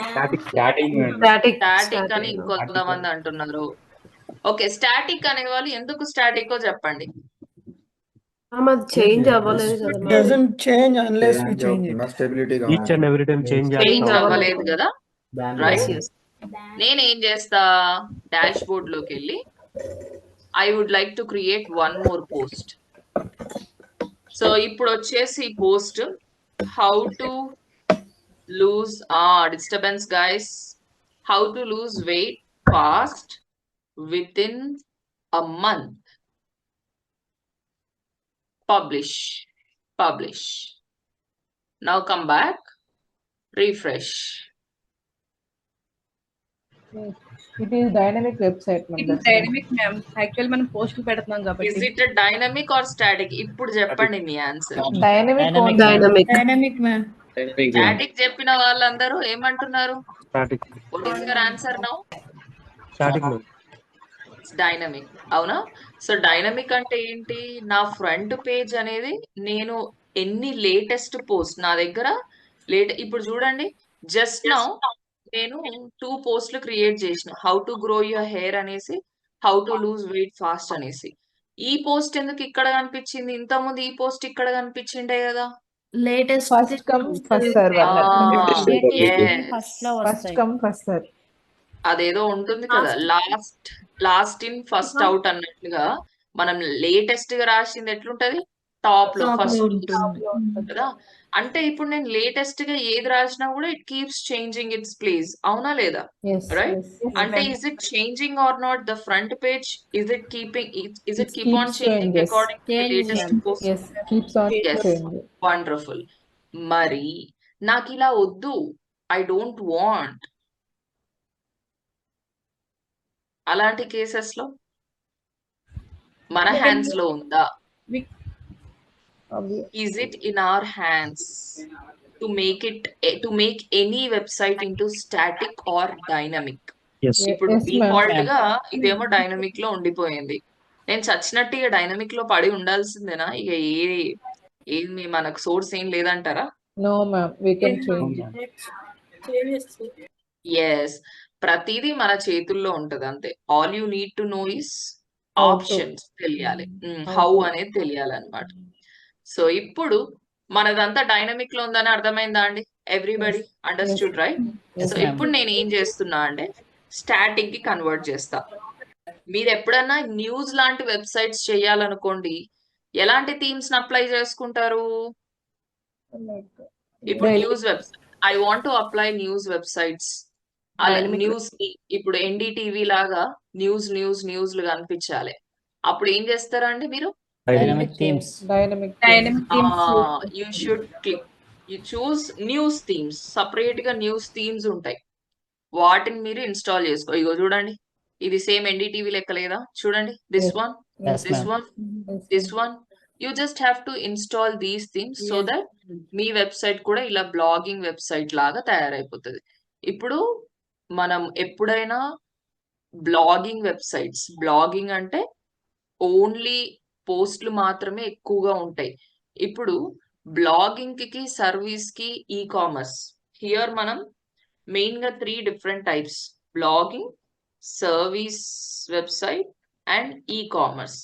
అని ఇంకొంతమంది అంటున్నారు. ఓకే, స్టాటిక్ అనే వాళ్ళు ఎందుకు స్టాటిక్ చెప్పండి. చేంజ్ అవ్వలేదు కదా. doesn't change unless we change it. Stability each and every time change change అవ్వలేదు కదా. రైట్. నేనేం చేస్తా? డాష్ బోర్డ్ లోకి వెళ్ళి I would like to create one more post. So ఇప్పుడు వచ్చేసి post how to lose disturbance guys, how to lose weight fast within a month. Publish. Now come back, refresh. It is dynamic website, ma'am. Actual మనం post పెడుతున్నాం Is కాబట్టి. it a dynamic or static? ఇప్పుడు చెప్పండి మీ answer. Dynamic. Dynamic. Static చెప్పిన వాళ్ళందరూ ఏమంటున్నారు? Static What is your answer now? Static dynamic అవునా? So dynamic అంటే ఏంటి? నా ఫ్రంట్ పేజ్ అనేది నేను ఎన్ని లేటెస్ట్ పోస్ట్ నా దగ్గర ఇప్పుడు చూడండి, జస్ట్ నౌ నేను 2 పోస్టులు క్రియేట్ చేసిన, how to grow your hair అనేసి, how to lose weight fast అనేసి. ఈ పోస్ట్ ఎందుకు ఇక్కడ కనిపించింది? ఇంతకుముందు ఈ పోస్ట్ ఇక్కడ కనిపించిండే కదా. Latest first come first serve అన్నట్టు. yes. ఫస్ట్ లో ఫస్ట్ వస్తాయి. Come first serve. అదేదో ఉంటుంది కదా, లాస్ట్ ఇన్ ఫస్ట్ అవుట్ అన్నట్లుగా మనం లేటెస్ట్ గా రాసింది ఎట్లుంటది? టాప్ లో Top లో ఫస్ట్ ఉంటుంది. కదా. అంటే ఇప్పుడు నేను లేటెస్ట్ గా ఏది రాసినా కూడా it keeps changing its place, అవునా లేదా? Yes, right. yes. అంటే is it changing or not the front page? Is it It keep on keeps changing changes. According to Changes. Latest post? Yes, keeps on Yes. changing. Wonderful. మరి నాకు ఇలా వద్దు, I don't want, అలాంటి cases లో మన hands లో ఉందా? Obvi- Is it in our hands to make any website into static or dynamic? ఇప్పుడు Yes, ma'am. డిఫాల్ట్ గా ఇదేమో డైనమిక్ లో ఉండిపోయింది. నేను చచ్చినట్టు ఇక డైనమిక్ లో పడి ఉండాల్సిందేనా? ఇక ఏమి మనకు సోర్స్ ఏం లేదంటారా? No, ma'am. We can change. Yes, ప్రతిదీ మన చేతుల్లో ఉంటది అంతే. All you need to know is How to. Options తెలియాలి, How హౌ to. అనేది తెలియాలన్నమాట. సో ఇప్పుడు మనదంతా డైనమిక్ లో ఉందని అర్థమైందా అండి? Everybody understood, right? Yes, so ma'am. ఇప్పుడు నేను ఏం చేస్తున్నా అంటే స్టాటిక్ కి కన్వర్ట్ చేస్తా. మీరు ఎప్పుడన్నా న్యూస్ లాంటి వెబ్సైట్స్ చేయాలనుకోండి, ఎలాంటి థీమ్స్ అప్లై చేసుకుంటారు? ఇప్పుడు Daily. News website, I want to apply news websites. అలా Dynamic. న్యూస్ కి ఇప్పుడు ఎన్డీటీవీ లాగా న్యూస్లు కనిపించాలి. అప్పుడు ఏం చేస్తారండి మీరు? Dynamic themes. Dynamic you should click, you choose news themes. Separate గా న్యూస్ థీమ్స్ ఉంటాయి, వాటిని మీరు ఇన్స్టాల్ చేసుకో. ఇగో చూడండి, ఇది సేమ్ ఎన్డీటీవీ లెక్క లేదా? చూడండి, this Yes. One, Yes, this ma'am. One, this one. You just have to install these themes so that me website కూడా ఇలా బ్లాగింగ్ వెబ్సైట్ లాగా తయారైపోతుంది. ఇప్పుడు మనం ఎప్పుడైనా బ్లాగింగ్ అంటే ఓన్లీ పోస్ట్లు మాత్రమే ఎక్కువగా ఉంటాయి. ఇప్పుడు బ్లాగింగ్ కి సర్వీస్ కి ఈ కామర్స్, హియర్ మనం మెయిన్ గా 3 different types: blogging, service website and e commerce.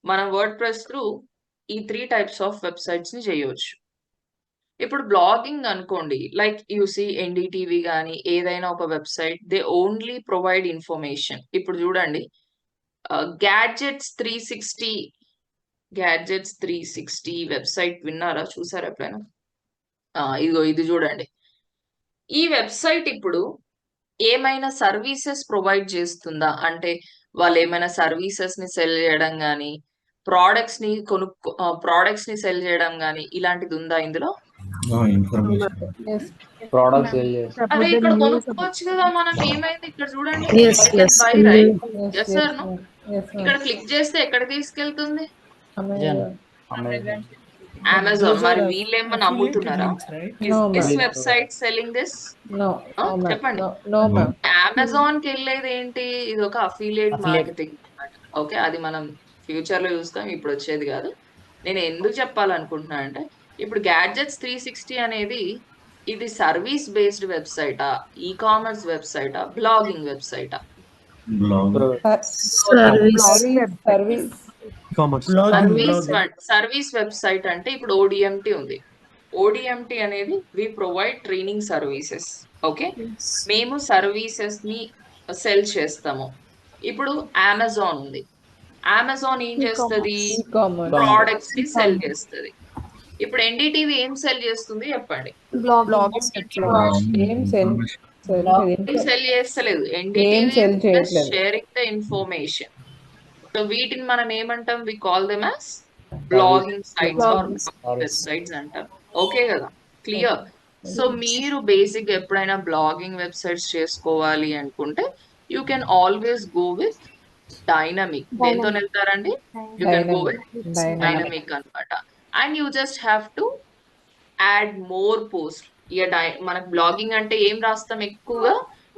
మనం వర్డ్ ప్రెస్ త్రూ ఈ 3 టైప్స్ ఆఫ్ వెబ్సైట్స్ ని చేయవచ్చు. ఇప్పుడు బ్లాగింగ్ అనుకోండి, లైక్ యూసీ ఎన్డీటీవీ కానీ ఏదైనా ఒక website, they only provide information. ఇప్పుడు చూడండి, గ్యాడ్జెట్స్ 360 వెబ్సైట్ విన్నారా? చూసారా ఎప్పుడైనా? ఇదిగో ఇది చూడండి, ఈ వెబ్సైట్ ఇప్పుడు ఏమైనా సర్వీసెస్ ప్రొవైడ్ చేస్తుందా అంటే, వాళ్ళు ఏమైనా సర్వీసెస్ ని సెల్ చేయడం కానీ, ప్రోడక్ట్స్ ని సెల్ చేయడం కానీ ఇలాంటిది ఉందా ఇందులో? Yes. ప్రోడక్ట్స్ సేల్ చేస్తాం. అదే ఇక్కడ కొనుక్కోవచ్చు కదా మనం. ఏమైంది ఇక్కడ చూడండి, Yes, yes. By right. Yes, Yes, yes, sir, no? ma'am. Yes, ఇక్కడ ma'am. క్లిక్ చేస్తే ఎక్కడ తీసుకెళ్తుంది? Amazon. అమెజాన్. అమెజాన్. మరి వీళ్ళేమన్నా అమ్ముతున్నారా? No, this ma'am. Website selling this? No, no, ma'am. చెప్పండి. No, no, ma'am. అమెజాన్ కి వెళ్ళేది ఏంటి? ఇది ఒక అఫిలియేట్ మార్కెటింగ్ అన్నమాట. ఓకే, అది మనం ఫ్యూచర్ లో చూస్తాం, ఇప్పుడు వచ్చేది కాదు. నేను ఎందుకు చెప్పాలనుకుంటున్నా అంటే, ఇప్పుడు గ్యాడ్జెట్స్ 360 అనేది ఇది సర్వీస్ బేస్డ్ వెబ్సైటా, ఈ కామర్స్ వెబ్సైటా, బ్లాగింగ్ వెబ్సైటా? సర్వీస్ వెబ్సైట్ అంటే ఇప్పుడు ఓడిఎంటి ఉంది. ఓడిఎంటి అనేది we provide training services. Okay, మేము సర్వీసెస్ ని సెల్ చేస్తాము. ఇప్పుడు అమెజాన్ ఉంది, అమెజాన్ ఏం చేస్తుంది? ప్రోడక్ట్స్ ని సెల్ చేస్తుంది. ఇప్పుడు ఎన్డీటీవీ ఏం సెల్ చేస్తుంది చెప్పండి? ఏం సెల్ చేస్తలేదు. NDTV sharing the information. So వీటిని మనం ఏమంటాం? We call them as blogging sites or websites అంటాం. ఓకే కదా, క్లియర్? సో మీరు బేసిక్ ఎప్పుడైనా బ్లాగింగ్ వెబ్సైట్స్ చేసుకోవాలి అనుకుంటే you can always go with dynamic. దేంతో వెళ్తారండి? You can go with dynamic అన్నమాట. And you just have to add more post. ఇక మనకు బ్లాగింగ్ అంటే ఏం రాస్తాం ఎక్కువగా?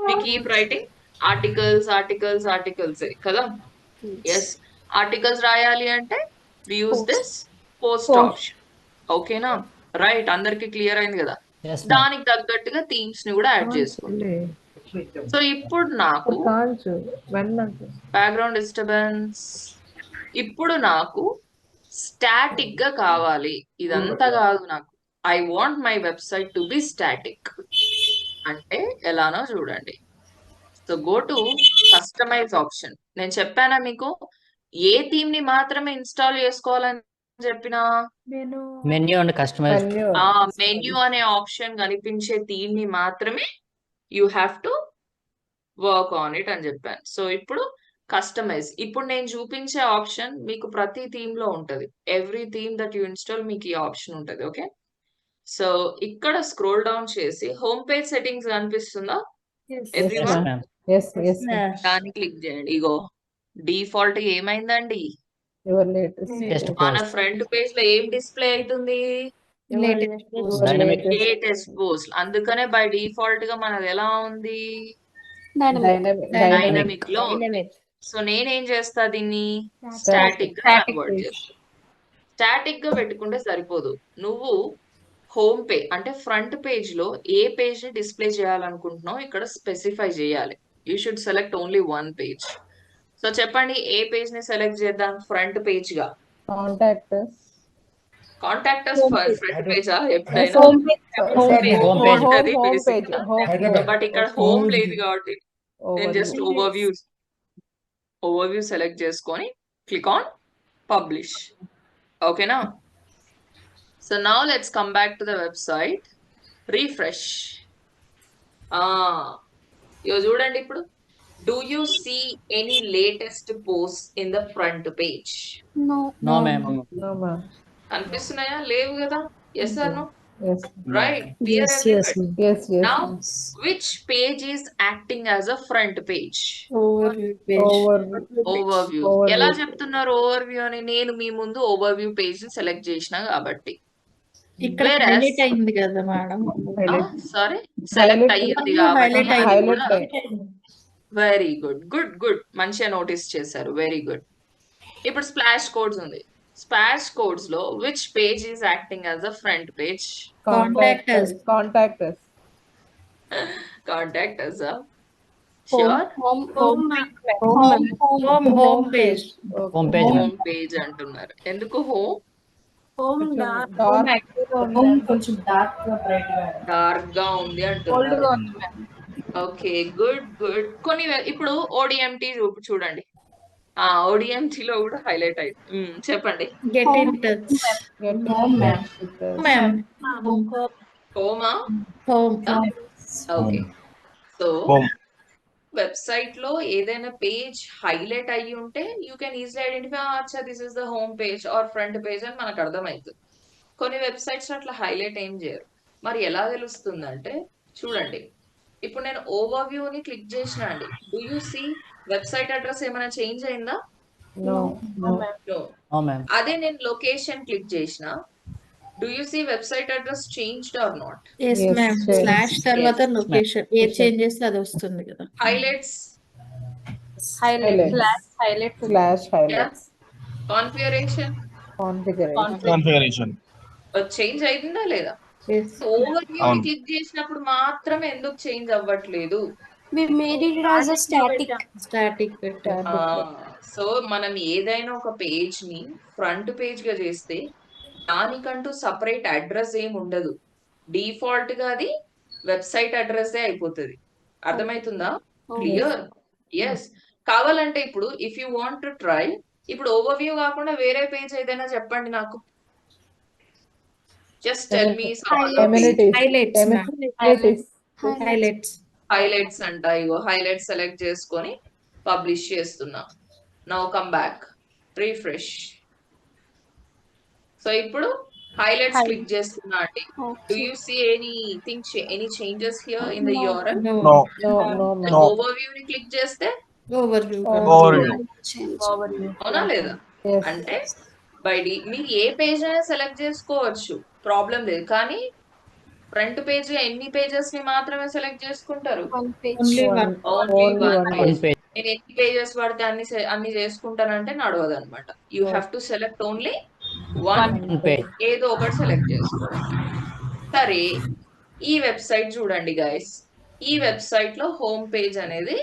వి కీప్ రైటింగ్ ఆర్టికల్స్ కదా. ఎస్, ఆర్టికల్స్ రాయాలి అంటే we use this post option. ఓకేనా, రైట్, అందరికి క్లియర్ అయింది కదా. Yes, ma'am. దానికి తగ్గట్టుగా థీమ్స్ ని కూడా యాడ్ చేసుకుంటాం. సో ఇప్పుడు నాకు కాంచు వెన్నట్టు బ్యాక్గ్రౌండ్ డిస్టర్బెన్స్, ఇప్పుడు నాకు స్టాటిక్ గా కావాలి, ఇదంతా కాదు నాకు. I want my website to be static అంటే ఎలానో చూడండి. So go to customise option. నేను చెప్పానా మీకు ఏ థీమ్ ని మాత్రమే ఇన్స్టాల్ చేసుకోవాలని చెప్పినా? Menu and customize. ఆ మెన్యూ అనే ఆప్షన్ కనిపించే థీమ్ ని మాత్రమే you have to work on it అని చెప్పాను. సో ఇప్పుడు కస్టమైజ్, ఇప్పుడు నేను చూపించే ఆప్షన్ మీకు ప్రతి థీమ్ లో ఉంటది. Every theme that you install మీకు ఈ ఆప్షన్ ఉంటది. ఓకే, సో ఇక్కడ స్క్రోల్ డౌన్ చేసి హోమ్ పేజ్ సెట్టింగ్స్ కనిపిస్తుందా Yes, everyone? ma'am. Yes yes దాన్ని క్లిక్ చేయండి. ఇగో డిఫాల్ట్ ఏమైందండి, యువర్ లేటెస్ట్ Just మన post. ఫ్రంట్ పేజ్ లో ఏం డిస్ప్లే అవుతుంది? Dynamic. Latest post. అందుకనే బై డిఫాల్ట్ గా మనది ఎలా ఉంది? డైనమిక్ డైనమిక్ లో. సో నేనేం చేస్తా, దీన్ని స్టాటిక్ గా కన్వర్ట్ చేస్తా. స్టాటిక్ గా పెట్టుకుంటే సరిపోదు, నువ్వు హోమ్ పేజ్ అంటే ఫ్రంట్ పేజ్ లో ఏ పేజ్ ని డిస్ప్లే చేయాలనుకుంటున్నావు ఇక్కడ స్పెసిఫై చేయాలి. You should select only one page. So చెప్పండి, ఏ పేజ్ ని సెలెక్ట్ చేద్దాం ఫ్రంట్ పేజ్ గా? కాంటాక్టర్స్ ఫ్రంట్ పేజా? ఎప్పుడైనా Home page. Home page but ఇక్కడ హోమ్ లేదు కాబట్టి నేను జస్ట్ ఓవర్వ్యూ సెలెక్ట్ చేసుకొని క్లిక్ ఆన్ పబ్లిష్. ఓకేనా, so now let's come back to the website, refresh. ఇగో చూడండి ఇప్పుడు, do you see any latest post in the front page? No, ma'am. కనిపిస్తున్నాయా? లేవు కదా. Yes or no? yes right, yes yes Now, which page is acting as a front page? Overview. ఎలా చెప్తున్నారు overview అని? నేను మీ ముందు ఓవర్వ్యూ పేజ్ ని select చేసిన కాబట్టి. ఇక్కడ హైలైట్ అయింది కదా మేడం. సారీ, సెలెక్ట్ అయ్యింది హైలైట్ కాబట్టి. వెరీ గుడ్, గుడ్ గుడ్, మంచిగా నోటీస్ చేశారు. Very good. ఇప్పుడు స్ప్లాష్ కోడ్స్ ఉంది. స్ప్లాష్ కోడ్స్ లో which page is acting as a front page? Contact us. contact us sure? Home page. Home page, ma'am. Home page అంటున్నారు. ఎందుకు home? కొంచెం dark గా ఉంది అంటున్నారు. Okay, good good. కొన్ని ఇప్పుడు ఓడిఎంటి చూడండి. ఓడిఎంటి లో కూడా హైలైట్ అయింది. చెప్పండి. Get in touch. హోమా? హోమ్. ఓకే, సో వెబ్సైట్ లో ఏదైనా పేజ్ హైలైట్ అయ్యి ఉంటే యూ కెన్ ఈజీలీ ఐడెంటిఫై, అచ్చా this is the home page or front page అని మనకు అర్థమవుతుంది. కొన్ని వెబ్సైట్స్ అట్లా హైలైట్ ఏం చేయరు. మరి ఎలా తెలుస్తుందంటే చూడండి, ఇప్పుడు నేను ఓవర్వ్యూ ని క్లిక్ చేసిన అండి. Do you see website address ఏమైనా చేంజ్ అయిందా? no No. No, ma'am. అదే నేను లొకేషన్ క్లిక్ చేసిన, do you see website address changed or not? Yes Yes, ma'am. yes. Slash తర్వాత లొకేషన్ ఏ చేంజ్ చేస్తే అది వస్తుంది కదా. Highlights, slash highlights configuration Configuration. Change అయిందా లేదా? Yes. ఓవర్వ్యూ అవును. క్లిక్ చేసినప్పుడు మాత్రమే ఎందుకు చేంజ్ అవ్వట్లేదు? స్టాటిక్ పెట్టారు. సో మనం ఏదైనా ఒక పేజ్ ని ఫ్రంట్ పేజ్ గా చేస్తే దానికంటూ సపరేట్ అడ్రస్ ఏమి ఉండదు. డిఫాల్ట్ గా అది వెబ్సైట్ అడ్రస్ అయిపోతుంది. అర్థమవుతుందా? క్లియర్? ఎస్. కావాలంటే ఇప్పుడు if you want to try, ఇప్పుడు ఓవర్వ్యూ కాకుండా వేరే పేజ్ ఏదైనా చెప్పండి నాకు. Just tell me. amenities Highlights, ma'am. amenities highlights. Highlights అంట. ఇగో హైలైట్స్ సెలెక్ట్ చేసుకొని పబ్లిష్ చేస్తున్నా. Now come back, refresh. So ఇప్పుడు హైలైట్స్ క్లిక్ చేస్తున్నా అండి. Do you see any changes here in the URL? No. no no ma'am. Overview ని click చేస్తే overview. Overview. అవునా లేదా? yes అంటే మీరు ఏ పేజ్ అయినా సెలెక్ట్ చేసుకోవచ్చు, ప్రాబ్లం లేదు. కానీ ఫ్రంట్ పేజ్ ఎన్ని పేజెస్ ని మాత్రమే సెలెక్ట్ చేసుకుంటారు? Only one. Only Only one one page. page. నేను ఎన్ని పేజెస్ పడితే అన్ని చేసుకుంటానంటే నడవదు అనమాట. You have to select only one One page. ఏదో ఒకటి సెలెక్ట్ చేసుకోవడం. సరే, ఈ వెబ్సైట్ చూడండి గైస్. ఈ వెబ్సైట్ లో హోమ్ పేజ్ అనేది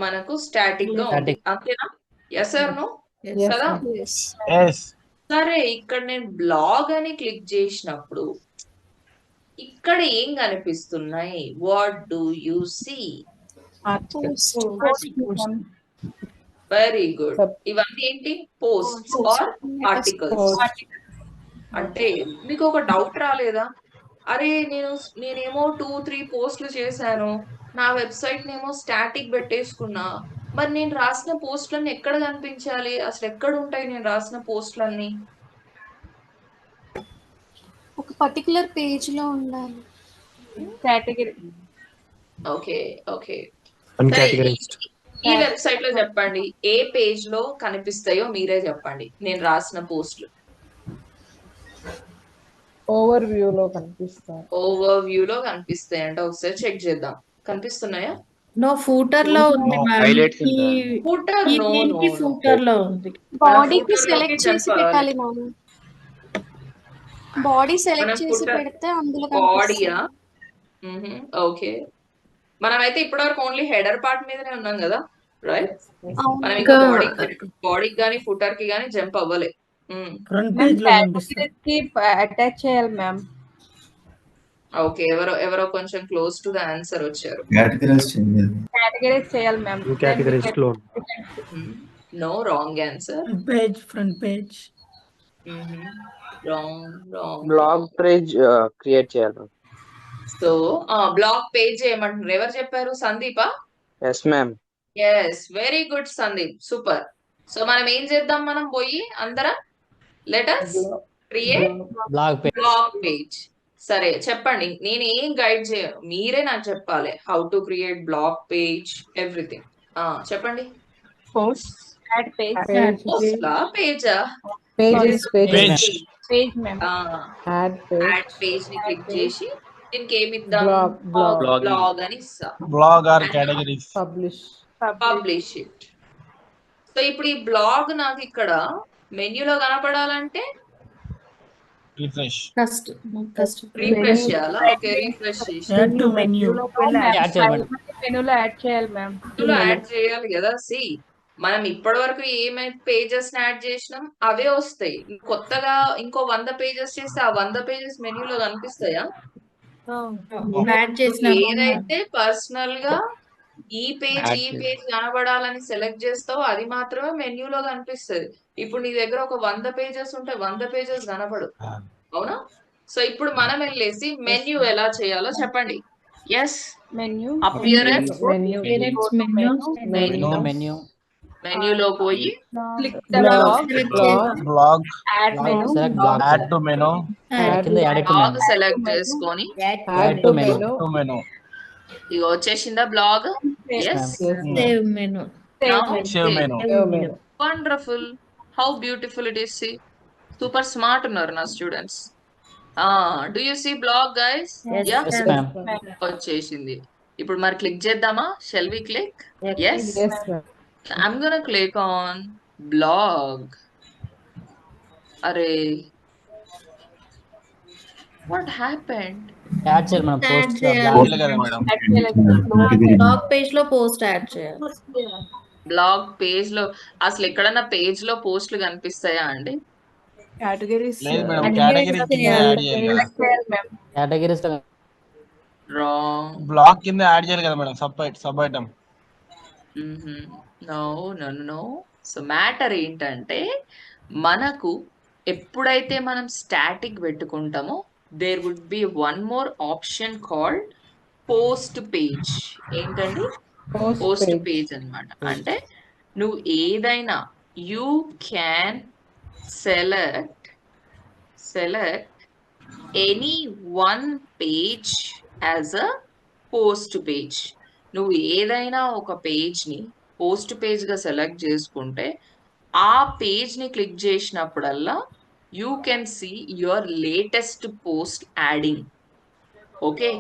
మనకు స్టాటిక్ గా ఉంది, అంతేనా? Yes or no? Yes, కదా? Yes. సరే, ఇక్కడ నేను బ్లాగ్ అని క్లిక్ చేసినప్పుడు ఇక్కడ ఏం కనిపిస్తున్నాయి? What do you see? Very good. ఇవన్నీ ఏంటి? Posts or articles. అంటే మీకు ఒక డౌట్ రాలేదా? అరే నేనేమో 2-3 పోస్టులు చేశాను, నా వెబ్సైట్ నేమో స్టాటిక్ పెట్టేసుకున్నా, మరి నేను రాసిన పోస్టులన్నీ ఎక్కడ కనిపించాలి? అసలు ఎక్కడ ఉంటాయి నేను రాసిన పోస్టులన్నీ? ఒక పర్టికులర్ పేజ్ లో ఉండాలి. కేటగిరీ. Okay okay. ఈ వెబ్సైట్ లో చెప్పండి, ఏ పేజ్ లో కనిపిస్తాయో మీరే చెప్పండి నేను రాసిన పోస్టులు. ఓవర్ వ్యూ లో కనిపిస్తాయి. ఓవర్ వ్యూ లో కనిపిస్తాయి అంటే ఒకసారి చెక్ చేద్దాం. కనిపిస్తున్నాయా? నో, ఫూటర్ లో ఉంది ma'am. Footer no no footer లో ఉంది. బాడీకి సెలెక్ట్ చేసి పెట్టాలి మనం. బాడీ సెలెక్ట్ చేసి పెడితే అందులో బాడీయా? ఓకే. మనమైతే ఇప్పటివరకు ఓన్లీ హెడర్ పార్ట్ మీదనే ఉన్నాం కదా, రైట్? మనం ఇంకా బాడీకి కానీ ఫుటర్ కి కానీ జంప్ అవ్వలే. ఫ్రంట్ పేజ్ లో అటాచ్ చేయాలి మ్యామ్. ఓకే, ఎవరో కొంచెం క్లోజ్ టు ద ఆన్సర్ వచ్చారు. కేటగిరీస్ చేయాలి ma'am. No, wrong answer. Front page wrong. Blog page create చేయాలి. సో బ్లాగ్ పేజ్ ఏమంటున్నారు? ఎవరు చెప్పారు? సందీపా? Yes ma'am. Yes, very good Sandeep, super. So మనం ఏం చేద్దాం? మనం పోయి అందరం let us create Blog page. Blog page. సరే చెప్పండి, నేను ఏం గైడ్ చేయను, మీరే నాకు చెప్పాలి. How to create blog page, everything. చెప్పండి. Post add page. పేజా? Page ma'am. యాడ్ పేజ్ ని క్లిక్ చేసి దీనికి ఏమి ఇద్దాం? బ్లాగ్ అని ఇస్తా. Blog or categories. Publish it. So ఇప్పుడు ఈ బ్లాగ్ నాకు ఇక్కడ మెన్యూలో కనపడాలంటే రిఫ్రెష్ చేయాలా? ఓకే, రిఫ్రెష్ చేసి మెనూలో యాడ్ చేయాలి మ్యామ్. యాడ్ చేయాలి కదా. సి, మనం ఇప్పటి వరకు ఏమైతే పేజెస్ యాడ్ చేసినాం అవే వస్తాయి. కొత్తగా ఇంకో 100 పేజెస్ చేస్తే ఆ 100 పేజెస్ మెన్యూలో కనిపిస్తాయా? ఏదైతే పర్సనల్ గా ఈ పేజ్ కనబడాలని సెలెక్ట్ చేస్తావో అది మాత్రమే మెన్యూలో కనిపిస్తుంది. ఇప్పుడు నీ దగ్గర ఒక 100 పేజెస్ ఉంటే 100 పేజెస్ కనపడు, అవునా? సో ఇప్పుడు మనం వెళ్ళేసి మెన్యూ ఎలా చేయాలో చెప్పండి. ఎస్, మెన్యూ అపియరెన్స్ మెన్యూలో పోయి blog Select blog. Add to menu. Blog select చేసుకొని add to menu. To menu. ఇక వచ్చేసిందా blog? Yes, save menu. Save menu. Wonderful. How beautiful it is. Super smart ఉన్నారు నా students. Do you see blog guys? Yes, ma'am. వచ్చేసింది. ఇప్పుడు మరి క్లిక్ చేద్దామా? Shall we click? Yes, Yes, ma'am. I'm gonna click on blog. Array, what happened? Add చేయాలి మనం post చేయాలి కదా మేడం. బ్లాగ్ పేజ్ లో పోస్ట్ యాడ్ చేయాలి. బ్లాగ్ పేజ్ లో అసలు ఎక్కడన్నా పేజ్ లో పోస్టులు కనిపిస్తాయా అండి? కేటగిరీస్ లేదు మేడం, కేటగిరీ కింద యాడ్ చేయాలి కదా. Categories wrong. బ్లాగ్ కింద యాడ్ చేయాలి కదా madam, sub item. No. So matter ఏంటంటే మనకు ఎప్పుడైతే మనం స్టాటిక్ పెట్టుకుంటామో there would be one more option called post page. ఏంటండి? పోస్ట్ పేజ్ అన్నమాట. అంటే నువ్వు ఏదైనా you can select any one page as a post page. నువ్వు ఏదైనా ఒక పేజ్ని పోస్ట్ పేజ్గా సెలెక్ట్ చేసుకుంటే ఆ పేజ్ని క్లిక్ చేసినప్పుడల్లా you can see your latest post adding. Okay,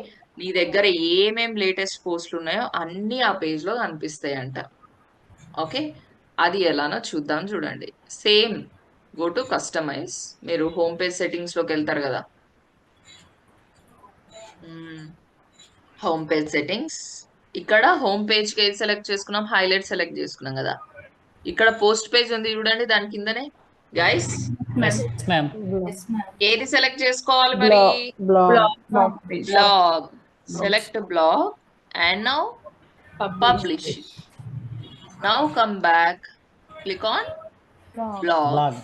నీ దగ్గర ఏమేం లేటెస్ట్ పోస్టులు ఉన్నాయో అన్ని ఆ పేజ్ లో కనిపిస్తాయి అంట. ఓకే, అది ఎలానో చూద్దాం. చూడండి, సేమ్ గో టు కస్టమైజ్. మీరు హోమ్ పేజ్ సెట్టింగ్స్ లోకి వెళ్తారు కదా, హోమ్ పేజ్ సెట్టింగ్స్. ఇక్కడ హోమ్ పేజ్ కి ఏది సెలెక్ట్ చేసుకున్నాం, హైలైట్ సెలెక్ట్ చేసుకున్నాం కదా. ఇక్కడ పోస్ట్ పేజ్ ఉంది చూడండి, దాని కిందనే గైస్ ఎస్ మ్యామ్. ఏది సెలెక్ట్ చేసుకోవాలి మరి? Blog. Select blog and now publish. Now come back, click on blog. Blog.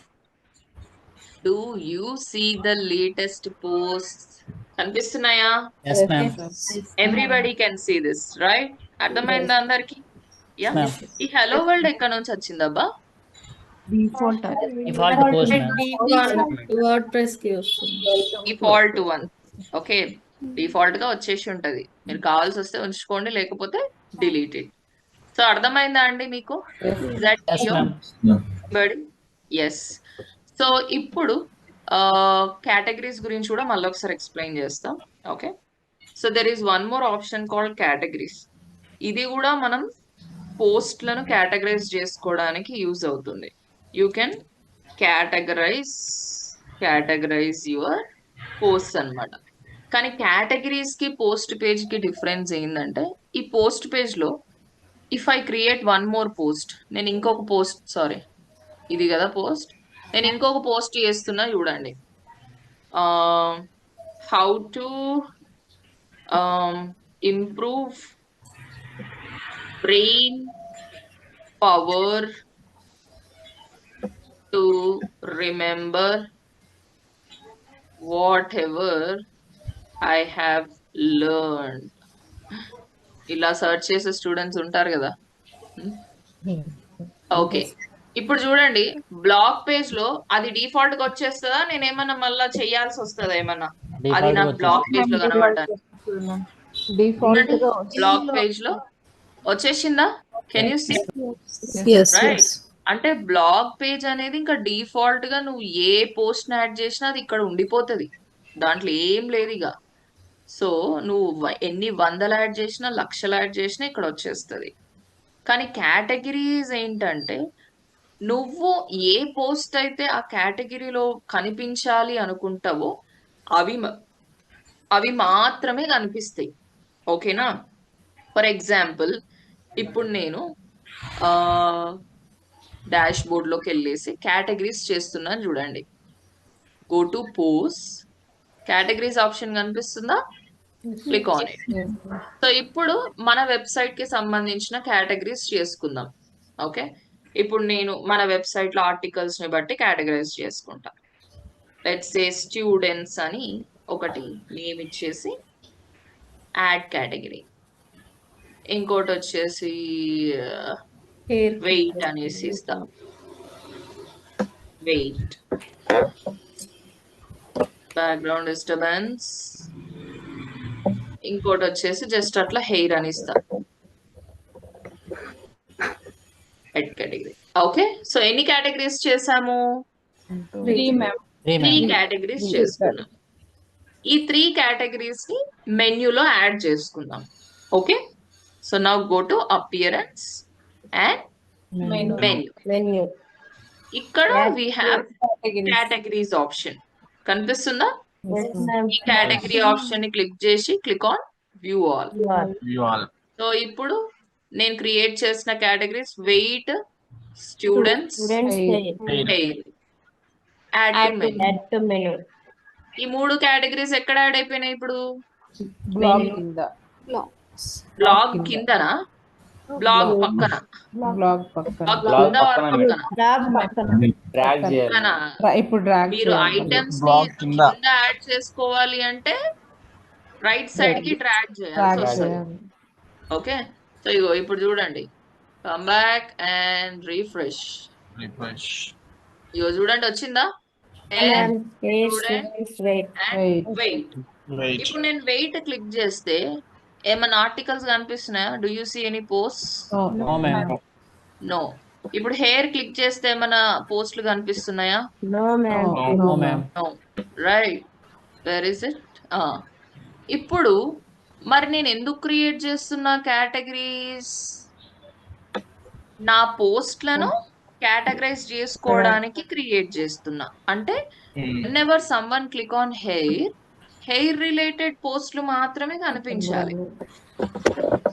Do you see the latest posts? కనిపిస్తున్నాయా? Yes ma'am. Everybody can see this, right? అర్థమైందా అందరికి? యా. Ma'am. ఈ hello world ఎక్కడ నుంచి వచ్చిందబ్బా? Default default post ma'am. WordPress కి వస్తుంది. Default one. Okay, default గా వచ్చేసి ఉంటది. మీరు కావాల్సి వస్తే ఉంచుకోండి, లేకపోతే డిలీట్ ఇట్. సో అర్థమైందా అండి మీకు? Yes ma'am. ఎస్. సో ఇప్పుడు కేటగిరీస్ గురించి కూడా మళ్ళీ ఒకసారి ఎక్స్ప్లెయిన్ చేస్తాం. Okay, so there is one more option called categories. ఇది కూడా మనం పోస్ట్లను కేటగరైజ్ చేసుకోవడానికి యూజ్ అవుతుంది. You can categorise your post అన్నమాట. కానీ కేటగిరీస్ కి పోస్ట్ పేజ్ కి డిఫరెన్స్ ఏంటంటే, ఈ పోస్ట్ పేజ్ లో if I create one more post, నేను ఇంకొక పోస్ట్, సారీ ఇది కదా పోస్ట్, నేను ఇంకొక పోస్ట్ చేస్తున్నా చూడండి. How to improve brain power to remember what ever I have learned. ఇలా సర్చ్ చేసే స్టూడెంట్స్ ఉంటారు కదా. ఓకే, ఇప్పుడు చూడండి, బ్లాగ్ పేజ్ లో అది డిఫాల్ట్ గా వచ్చేస్తుందా, నేను ఏమన్నా మళ్ళా చేయాల్సి వస్తుందా ఏమన్నా? అది నాకు బ్లాగ్ పేజ్ లో కనబడటానికి బ్లాగ్ పేజ్ లో వచ్చేసిందా? Can you see? రైట్. అంటే బ్లాగ్ పేజ్ అనేది ఇంకా డిఫాల్ట్ గా నువ్వు ఏ పోస్ట్ యాడ్ చేసినా అది ఇక్కడ ఉండిపోతుంది, దాంట్లో ఏం లేదు ఇక. సో నువ్వు ఎన్ని వందలు యాడ్ చేసినా, లక్షలు యాడ్ చేసినా ఇక్కడ వచ్చేస్తుంది. కానీ కేటగిరీస్ ఏంటంటే, నువ్వు ఏ పోస్ట్ అయితే ఆ కేటగిరీలో కనిపించాలి అనుకుంటావో అవి మాత్రమే కనిపిస్తాయి. ఓకేనా? ఫర్ ఎగ్జాంపుల్, ఇప్పుడు నేను డాష్ బోర్డ్లోకి వెళ్ళేసి కేటగిరీస్ చేస్తున్నాను చూడండి. Go to post, categories option కనిపిస్తుందా? Click on it. సో ఇప్పుడు మన వెబ్సైట్ కి సంబంధించిన కేటగిరీస్ చేసుకుందాం. ఓకే, ఇప్పుడు నేను మన వెబ్సైట్ లో ఆర్టికల్స్ ని బట్టి కేటగరైజ్ చేసుకుంటా. లెట్స్ సే స్టూడెంట్స్ అని ఒకటి నేమ్ ఇచ్చేసి యాడ్ కేటగిరీ. ఇంకోటి వచ్చేసి వెయిట్ అనేసి ఇస్తాం. Weight, background disturbance. ఇంకోటి వచ్చేసి జస్ట్ అట్లా హెయిర్ అని ఇస్తాం. Head category. ఓకే, సో ఎన్ని కేటగిరీస్ చేసాము? 3 కేటగిరీస్ చేసుకున్నాం. ఈ 3 కేటగిరీస్ ని మెన్యూలో యాడ్ చేసుకుందాం. Okay, so now go to appearance and menu. ఇక్కడ వి హ్యావ్ కేటగిరీస్ ఆప్షన్ కనిపిస్తుందా? ఈ కేటగిరీ ఆప్షన్ ని క్లిక్ చేసి click on view all. So ఇప్పుడు నేను క్రియేట్ చేసిన categories weight, students, hair, add to menu. ఈ 3 కేటగిరీస్ ఎక్కడ యాడ్ అయిపోయినాయి ఇప్పుడు? బ్లాగ్ కిందనా, బ్లాగ్ పక్కన? మీరు ఐటమ్స్ కింద యాడ్ చేసుకోవాలి అంటే రైట్ సైడ్ కి డ్రాగ్ చేయాల్సి వస్తుంది. ఓకే, సో ఇగో ఇప్పుడు చూడండి, కమ్ బ్యాక్ అండ్ రిఫ్రెష్. ఇగో చూడండి వచ్చిందా? వెయిట్. ఇప్పుడు నేను వెయిట్ క్లిక్ చేస్తే ఏమైనా ఆర్టికల్స్ కనిపిస్తున్నాయా? Do you see any post? No. ఇప్పుడు హెయిర్ క్లిక్ చేస్తే ఏమైనా పోస్టులు కనిపిస్తున్నాయా? No. Right, where is it? ఇప్పుడు మరి నేను ఎందుకు క్రియేట్ చేస్తున్నా కేటగిరీస్? నా పోస్ట్లను కేటగరైజ్ చేసుకోవడానికి క్రియేట్ చేస్తున్నా. అంటే whenever someone click on hair related పోస్ట్లు మాత్రమే కనిపించాలి.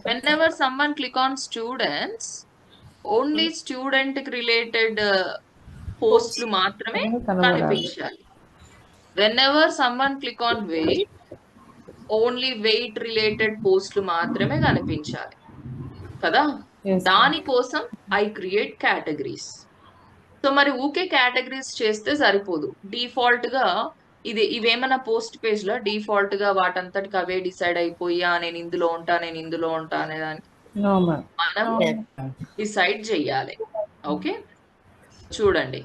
whenever someone click on students, only student related పోస్ట్లు మాత్రమే కనిపించాలి. whenever someone click on weight, only weight related పోస్ట్లు మాత్రమే కనిపించాలి కదా. దానికోసం ఐ క్రియేట్ కేటగిరీస్. సో మరి ఊకే కేటగిరీస్ చేస్తే సరిపోదు. డిఫాల్ట్ గా ఇవేమన్నా పోస్ట్ పేజ్ లో డిఫాల్ట్ గా వాటంతటికి అవే డిసైడ్ అయిపోయా నేను ఇందులో ఉంటా అనే దానికి మనం డిసైడ్ చెయ్యాలి. ఓకే చూడండి,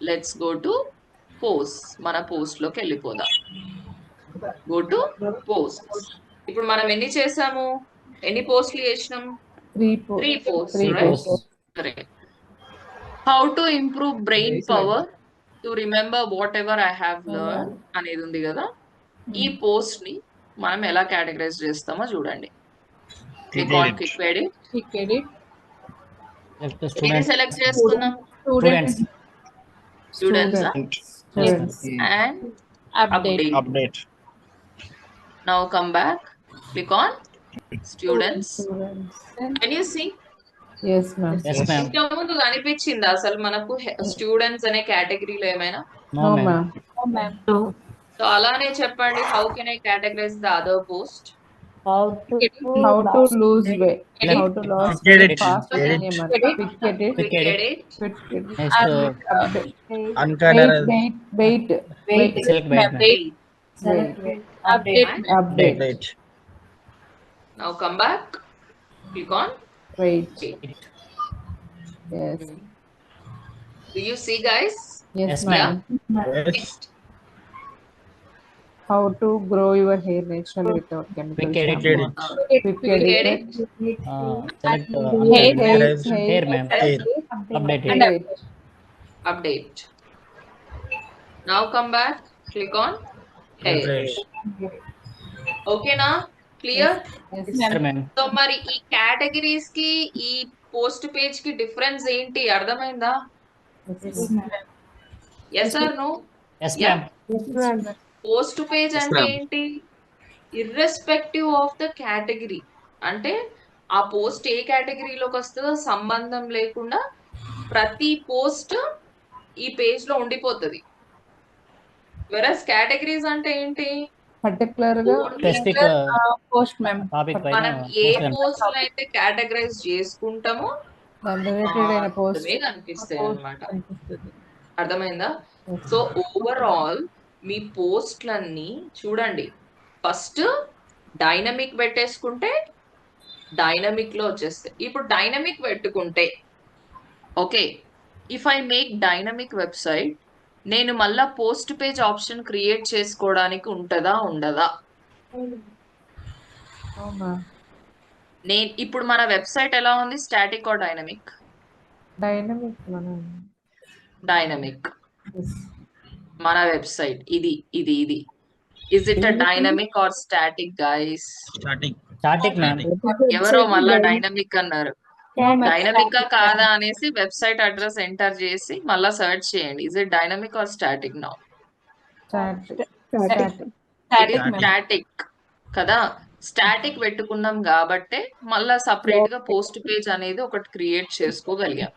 లెట్స్ గో టు పోస్ట్. మన పోస్ట్ లోకి వెళ్ళిపోదాం. Go to post. ఇప్పుడు మనం ఎన్ని చేసాము? ఎన్ని పోస్ట్లు చేసినాం? 3 posts, right? Correct. How to improve brain power to remember whatever I have learned అనేది ఉంది కదా. ఈ పోస్ట్ ని మనం ఎలా కేటగరైజ్ చేస్తామో చూడండి. Click on quick edit. Select చేసుకున్నాం students and update. Now come back, click on students. Can you see? Yes ma'am. ఇంతకుముందు కనిపించిందా అసలు మనకు స్టూడెంట్స్ అనే కేటగిరీలో ఏమైనా? No ma'am. సో అలానే చెప్పండి, how can I categorize the other post? How to lose weight. How to lose weight fast in a month. Quick edit. Wait. Update. Now come back, click on Wait. Yes. Do you see guys? Yes ma'am. Next. How to grow your hair naturally without chemicals. Quick edit. Select hair ma'am. Update. Now come back, click on hair. Okay na? Clear? Yes ma'am. So మరి ఈ categories కి ఈ post page కి difference ఏంటి? అర్థమైందా? Yes or no? Yes ma'am. Post page అంటే ఏంటి? Irrespective of the category. అంటే ఆ పోస్ట్ ఏ కేటగిరీలోకి వస్తుందో సంబంధం లేకుండా ప్రతి పోస్ట్ ఈ పేజ్ లో ఉండిపోతుంది. వెరస్ కేటగిరీస్ అంటే ఏంటి? పర్టికులర్ గా Specific topic పైన మనం ఏ పోస్ట్ అయితే కేటగరైజ్ చేసుకుంటామో రిలేటెడ్ అయిన పోస్ట్ అవే కనిపిస్తాయి అన్నమాట. అర్థమైందా? సో ఓవరాల్ మీ పోస్ట్లన్నీ చూడండి. ఫస్ట్ డైనమిక్ పెట్టేసుకుంటే డైనమిక్ లో వచ్చేస్తాయి. ఇప్పుడు డైనమిక్ పెట్టుకుంటే okay, if I make dynamic website, నేను మళ్ళా పోస్ట్ పేజ్ ఆప్షన్ క్రియేట్ చేసుకోవడానికి ఉంటుందా ఉండదా? నేను ఇప్పుడు మన వెబ్సైట్ ఎలా ఉంది? Static or dynamic? డైనమిక్. మన వెబ్సైట్ ఇది. Is it a dynamic or static guys? Static ma'am. ఎవరో మళ్ళా డైనమిక్ అన్నారు. డైనమిక్ కాదా అనేసి వెబ్సైట్ అడ్రస్ ఎంటర్ చేసి మళ్ళా సర్చ్ చేయండి. Is it dynamic or static? Now static కదా. స్టాటిక్ పెట్టుకున్నాం కాబట్టే మళ్ళా సపరేట్ గా పోస్ట్ పేజ్ అనేది ఒకటి క్రియేట్ చేసుకోగలిగాం.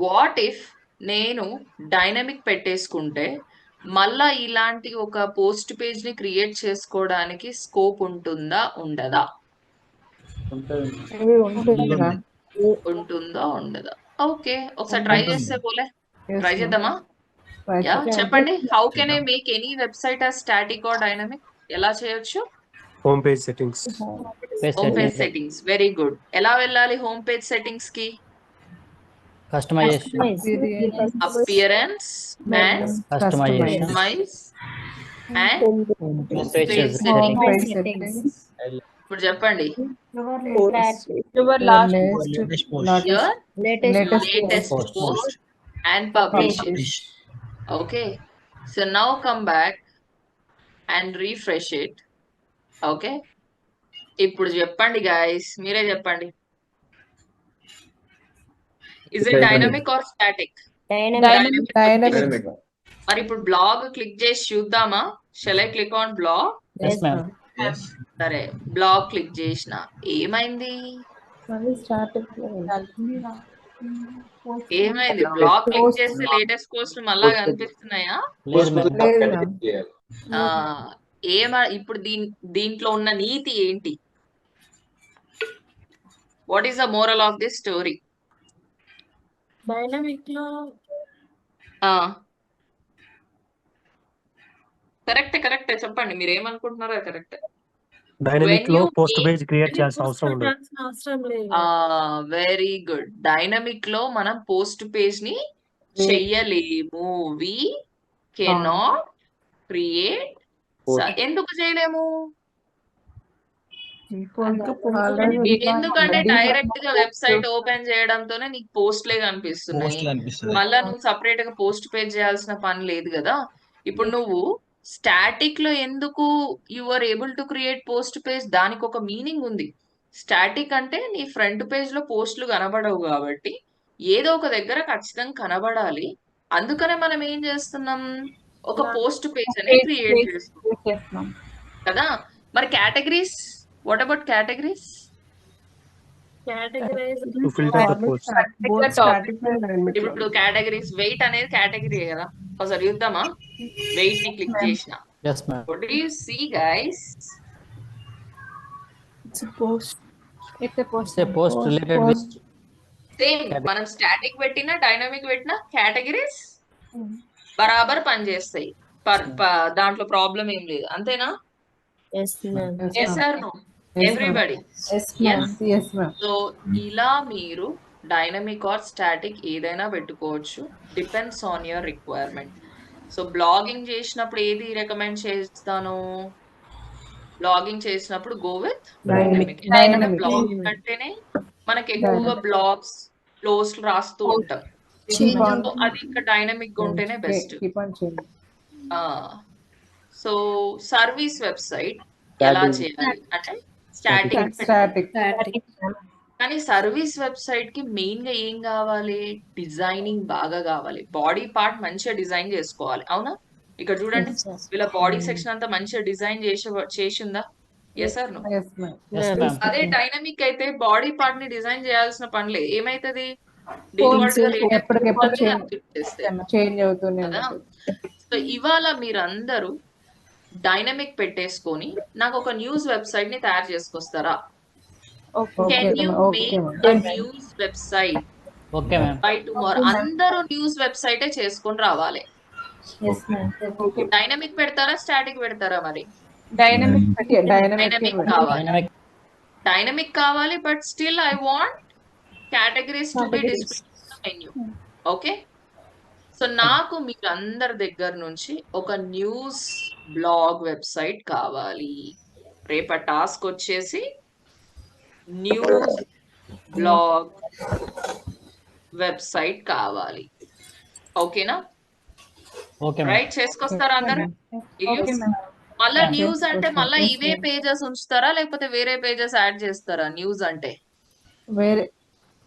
వాట్ ఇఫ్ నేను డైనమిక్ పెట్టేసుకుంటే మళ్ళా ఇలాంటి ఒక పోస్ట్ పేజ్ ని క్రియేట్ చేసుకోవడానికి స్కోప్ ఉంటుందా ఉండదా? ఉంటుందా ఉండదా? ఓకే, ఒకసారి ట్రై చేస్తే పోలే. ట్రై చేద్దామా? యా చెప్పండి. How can I make any website as static or dynamic? ఎలా చేయొచ్చు? Home page settings. Home page settings. Very good. ఎలా వెళ్ళాలి హోమ్ పేజ్ సెట్టింగ్స్ కి? Customization. Appearance and customize and page settings. ఇప్పుడు చెప్పండి. Your last Your latest post and publish it. Okay. So now come back and refresh it. Okay, ఇప్పుడు చెప్పండి guys, మీరే చెప్పండి. Is it dynamic or static? Dynamic. మరి ఇప్పుడు blog click చేసి చూద్దామా? Shall I click on blog? Yes, ma'am. సరే, blog click చేసిన, ఏమైంది? ఏమైంది? బ్లాగ్ క్లిక్ చేస్తే లేటెస్ట్ పోస్ట్ మళ్ళా కనిపిస్తున్నాయా? లేదు ma'am. ఆ, ఇప్పుడు దీంట్లో ఉన్న నీతి ఏంటి? What is the moral of this story? Dynamic లో కరెక్ట్ చెప్పండి, మీరు ఏమనుకుంటున్నారో కరెక్ట్. డైనమిక్ లో పోస్ట్ పేజ్ క్రియేట్ చేయాల్సిన అవసరం ఉండదు. అవసరం లేదు. Very good. డైనమిక్ లో మనం పోస్ట్ పేజ్ ని చెయ్యలేము. We cannot create. ఎందుకు చేయలేము? ఎందుకంటే డైరెక్ట్ గా వెబ్సైట్ ఓపెన్ చేయడంతోనే నీకు పోస్ట్లే కనిపిస్తున్నాయి. మళ్ళా నువ్వు సపరేట్ గా పోస్ట్ పేజ్ చేయాల్సిన పని లేదు కదా. ఇప్పుడు నువ్వు స్టాటిక్ లో ఎందుకు you are able to create post page? దానికి ఒక మీనింగ్ ఉంది. స్టాటిక్ అంటే నీ ఫ్రంట్ పేజ్ లో పోస్టులు కనబడవు కాబట్టి ఏదో ఒక దగ్గర ఖచ్చితంగా కనబడాలి. అందుకనే మనం ఏం చేస్తున్నాం, ఒక పోస్ట్ పేజ్ అనేది క్రియేట్ చేస్తున్నాం కదా. మరి categories, what about categories? To filter the post. ఇప్పుడు కేటగిరీస్, వెయిట్ అనేది కేటగిరీ కదా. ఒకసారి చూద్దామా? వెయిట్ ని క్లిక్ చేసిన, Yes, ma'am. what do you see guys? It's a post related with same మనం స్టాటిక్ పెట్టినా డైనమిక్ పెట్టినా కేటగిరీస్ బరాబర్ పనిచేస్తాయి. దాంట్లో ప్రాబ్లం ఏం లేదు, అంతేనా? Yes or no? Everybody? Yes, ma'am. So ఇలా మీరు డైనమిక్ ఆర్ స్టాటిక్ ఏదైనా పెట్టుకోవచ్చు, depends on your requirement. So blogging చేసినప్పుడు ఏది రికమెండ్ చేస్తాను? బ్లాగింగ్ చేసినప్పుడు గో విత్ డైనమిక్. బ్లాగింగ్ అంటేనే మనకి ఎక్కువగా బ్లాగ్స్ పోస్ట్ రాస్తూ ఉంటాం. సో అది ఇంకా డైనమిక్ గా ఉంటేనే బెస్ట్. సో సర్వీస్ వెబ్సైట్ ఎలా చేయాలి అంటే స్టాటిక్. కానీ సర్వీస్ వెబ్సైట్ కి మెయిన్ గా ఏం కావాలి? డిజైనింగ్ బాగా కావాలి. బాడీ పార్ట్ మంచిగా డిజైన్ చేసుకోవాలి, అవునా? ఇక్కడ చూడండి, వీళ్ళ బాడీ సెక్షన్ అంతా మంచిగా డిజైన్ చేసిందా? Yes or no? Yes, ma'am. అదే డైనమిక్ అయితే బాడీ పార్ట్ ని డిజైన్ చేయాల్సిన పనిలే. ఏమైతుంది? చేంజ్ అవుతూనే కదా. సో ఇవాళ మీరందరూ డైనమిక్ పెట్టేసుకొని నాకు ఒక న్యూస్ వెబ్సైట్ ని తయారు చేసుకొస్తారా? Can you make a news website Okay, ma'am. By tomorrow? అందరూ న్యూస్ వెబ్సైటే చేసుకొని రావాలి. డైనమిక్ పెడతారా స్టాటిక్ పెడతారా? మరి డైనమిక్ కావాలి. Dynamic. డైనమిక్ కావాలి, but still I want categories to be displayed in the menu. Okay, so నాకు మీరు అందరి దగ్గర నుంచి ఒక న్యూస్ బ్లాగ్ వెబ్సైట్ కావాలి. రేపటి టాస్క్ వచ్చేసి న్యూస్ బ్లాగ్ వెబ్సైట్ కావాలి. ఓకేనా? Okay, ma'am. రైట్, చేసుకొస్తారా అందరు? మళ్ళా న్యూస్ అంటే మళ్ళా ఇవే పేజెస్ ఉంచుతారా లేకపోతే వేరే పేజెస్ యాడ్ చేస్తారా? న్యూస్ అంటే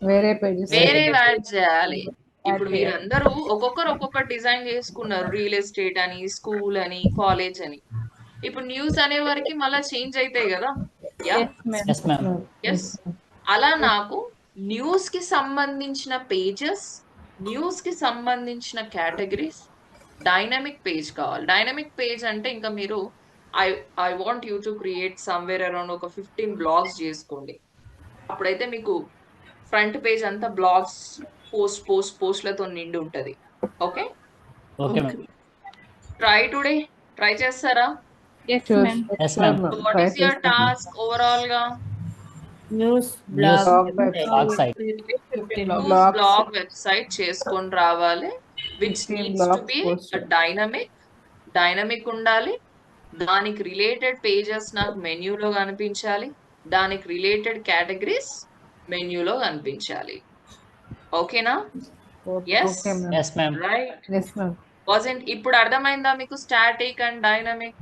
వేరే పేజెస్ వేరే యాడ్ చేయాలి. ఇప్పుడు మీరందరూ ఒక్కొక్కరు ఒక్కొక్క డిజైన్ చేసుకున్నారు, రియల్ ఎస్టేట్ అని, స్కూల్ అని, కాలేజ్ అని. ఇప్పుడు న్యూస్ అనే వారికి మళ్ళా చేంజ్ అవుతాయి కదా. Yes, ma'am. ఎస్, అలా నాకు న్యూస్ కి సంబంధించిన పేజెస్, న్యూస్ కి సంబంధించిన కేటగిరీస్, డైనమిక్ పేజ్ కావాలి. డైనమిక్ పేజ్ అంటే ఇంకా మీరు I want you to create somewhere around ఒక 15 బ్లాగ్స్ చేసుకోండి. అప్పుడైతే మీకు ఫ్రంట్ పేజ్ అంతా బ్లాగ్స్ పోస్ట్లతో నిండి ఉంటది. Okay, Okay, ma'am. ట్రై చేస్తారా? Yes, ma'am. What is your task overall గా? News Blog site. Blog website చేసుకొని రావాలి, which needs to be dynamic ఉండాలి. దానికి రిలేటెడ్ పేజెస్ నాకు మెన్యూలో కనిపించాలి, దానికి రిలేటెడ్ కేటగిరీస్ మెన్యూలో కనిపించాలి. ఓకేనా? Yes, Yes, ma'am. రైట్. ఇప్పుడు అర్థమైందా మీకు static and dynamic?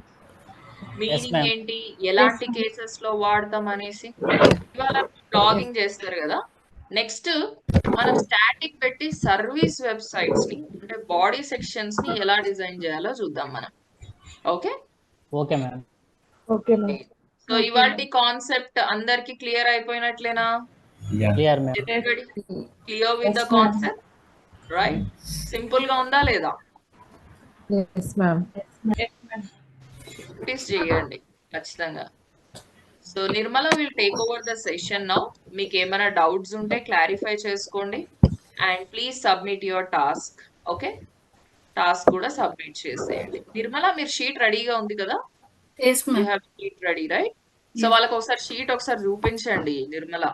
Meaning ma'am. ఏంటి, ఎలాంటి కేసెస్ లో వాడతాం అనేసి ఇవాళ బ్లాగింగ్ చేస్తారు కదా. నెక్స్ట్ మనం స్టాటిక్ పెట్టి సర్వీస్ వెబ్సైట్స్ ని అంటే బాడీ సెక్షన్స్ ని ఎలా డిజైన్ చేయాలో చూద్దాం మనం. Okay okay ma'am. Okay ma'am. So ఇవాల్టి కాన్సెప్ట్ అందరికి క్లియర్ అయిపోయినట్లేనా? Clear ma'am. Everybody clear with the concept, right? Simple గా ఉందా లేదా? Yes ma'am. ప్రాక్టీస్ చేయండి ఖచ్చితంగా. So Nirmala will take over the session now. మీకు ఏమైనా డౌట్స్ ఉంటే క్లారిఫై చేసుకోండి and please submit your task. Okay, task కూడా సబ్మిట్ చేసేయండి. నిర్మల మీరు షీట్ రెడీగా ఉంది కదా? Yes, you ma'am. Have sheet ready right? So వాళ్ళకి ఒకసారి షీట్ ఒకసారి చూపించండి నిర్మల.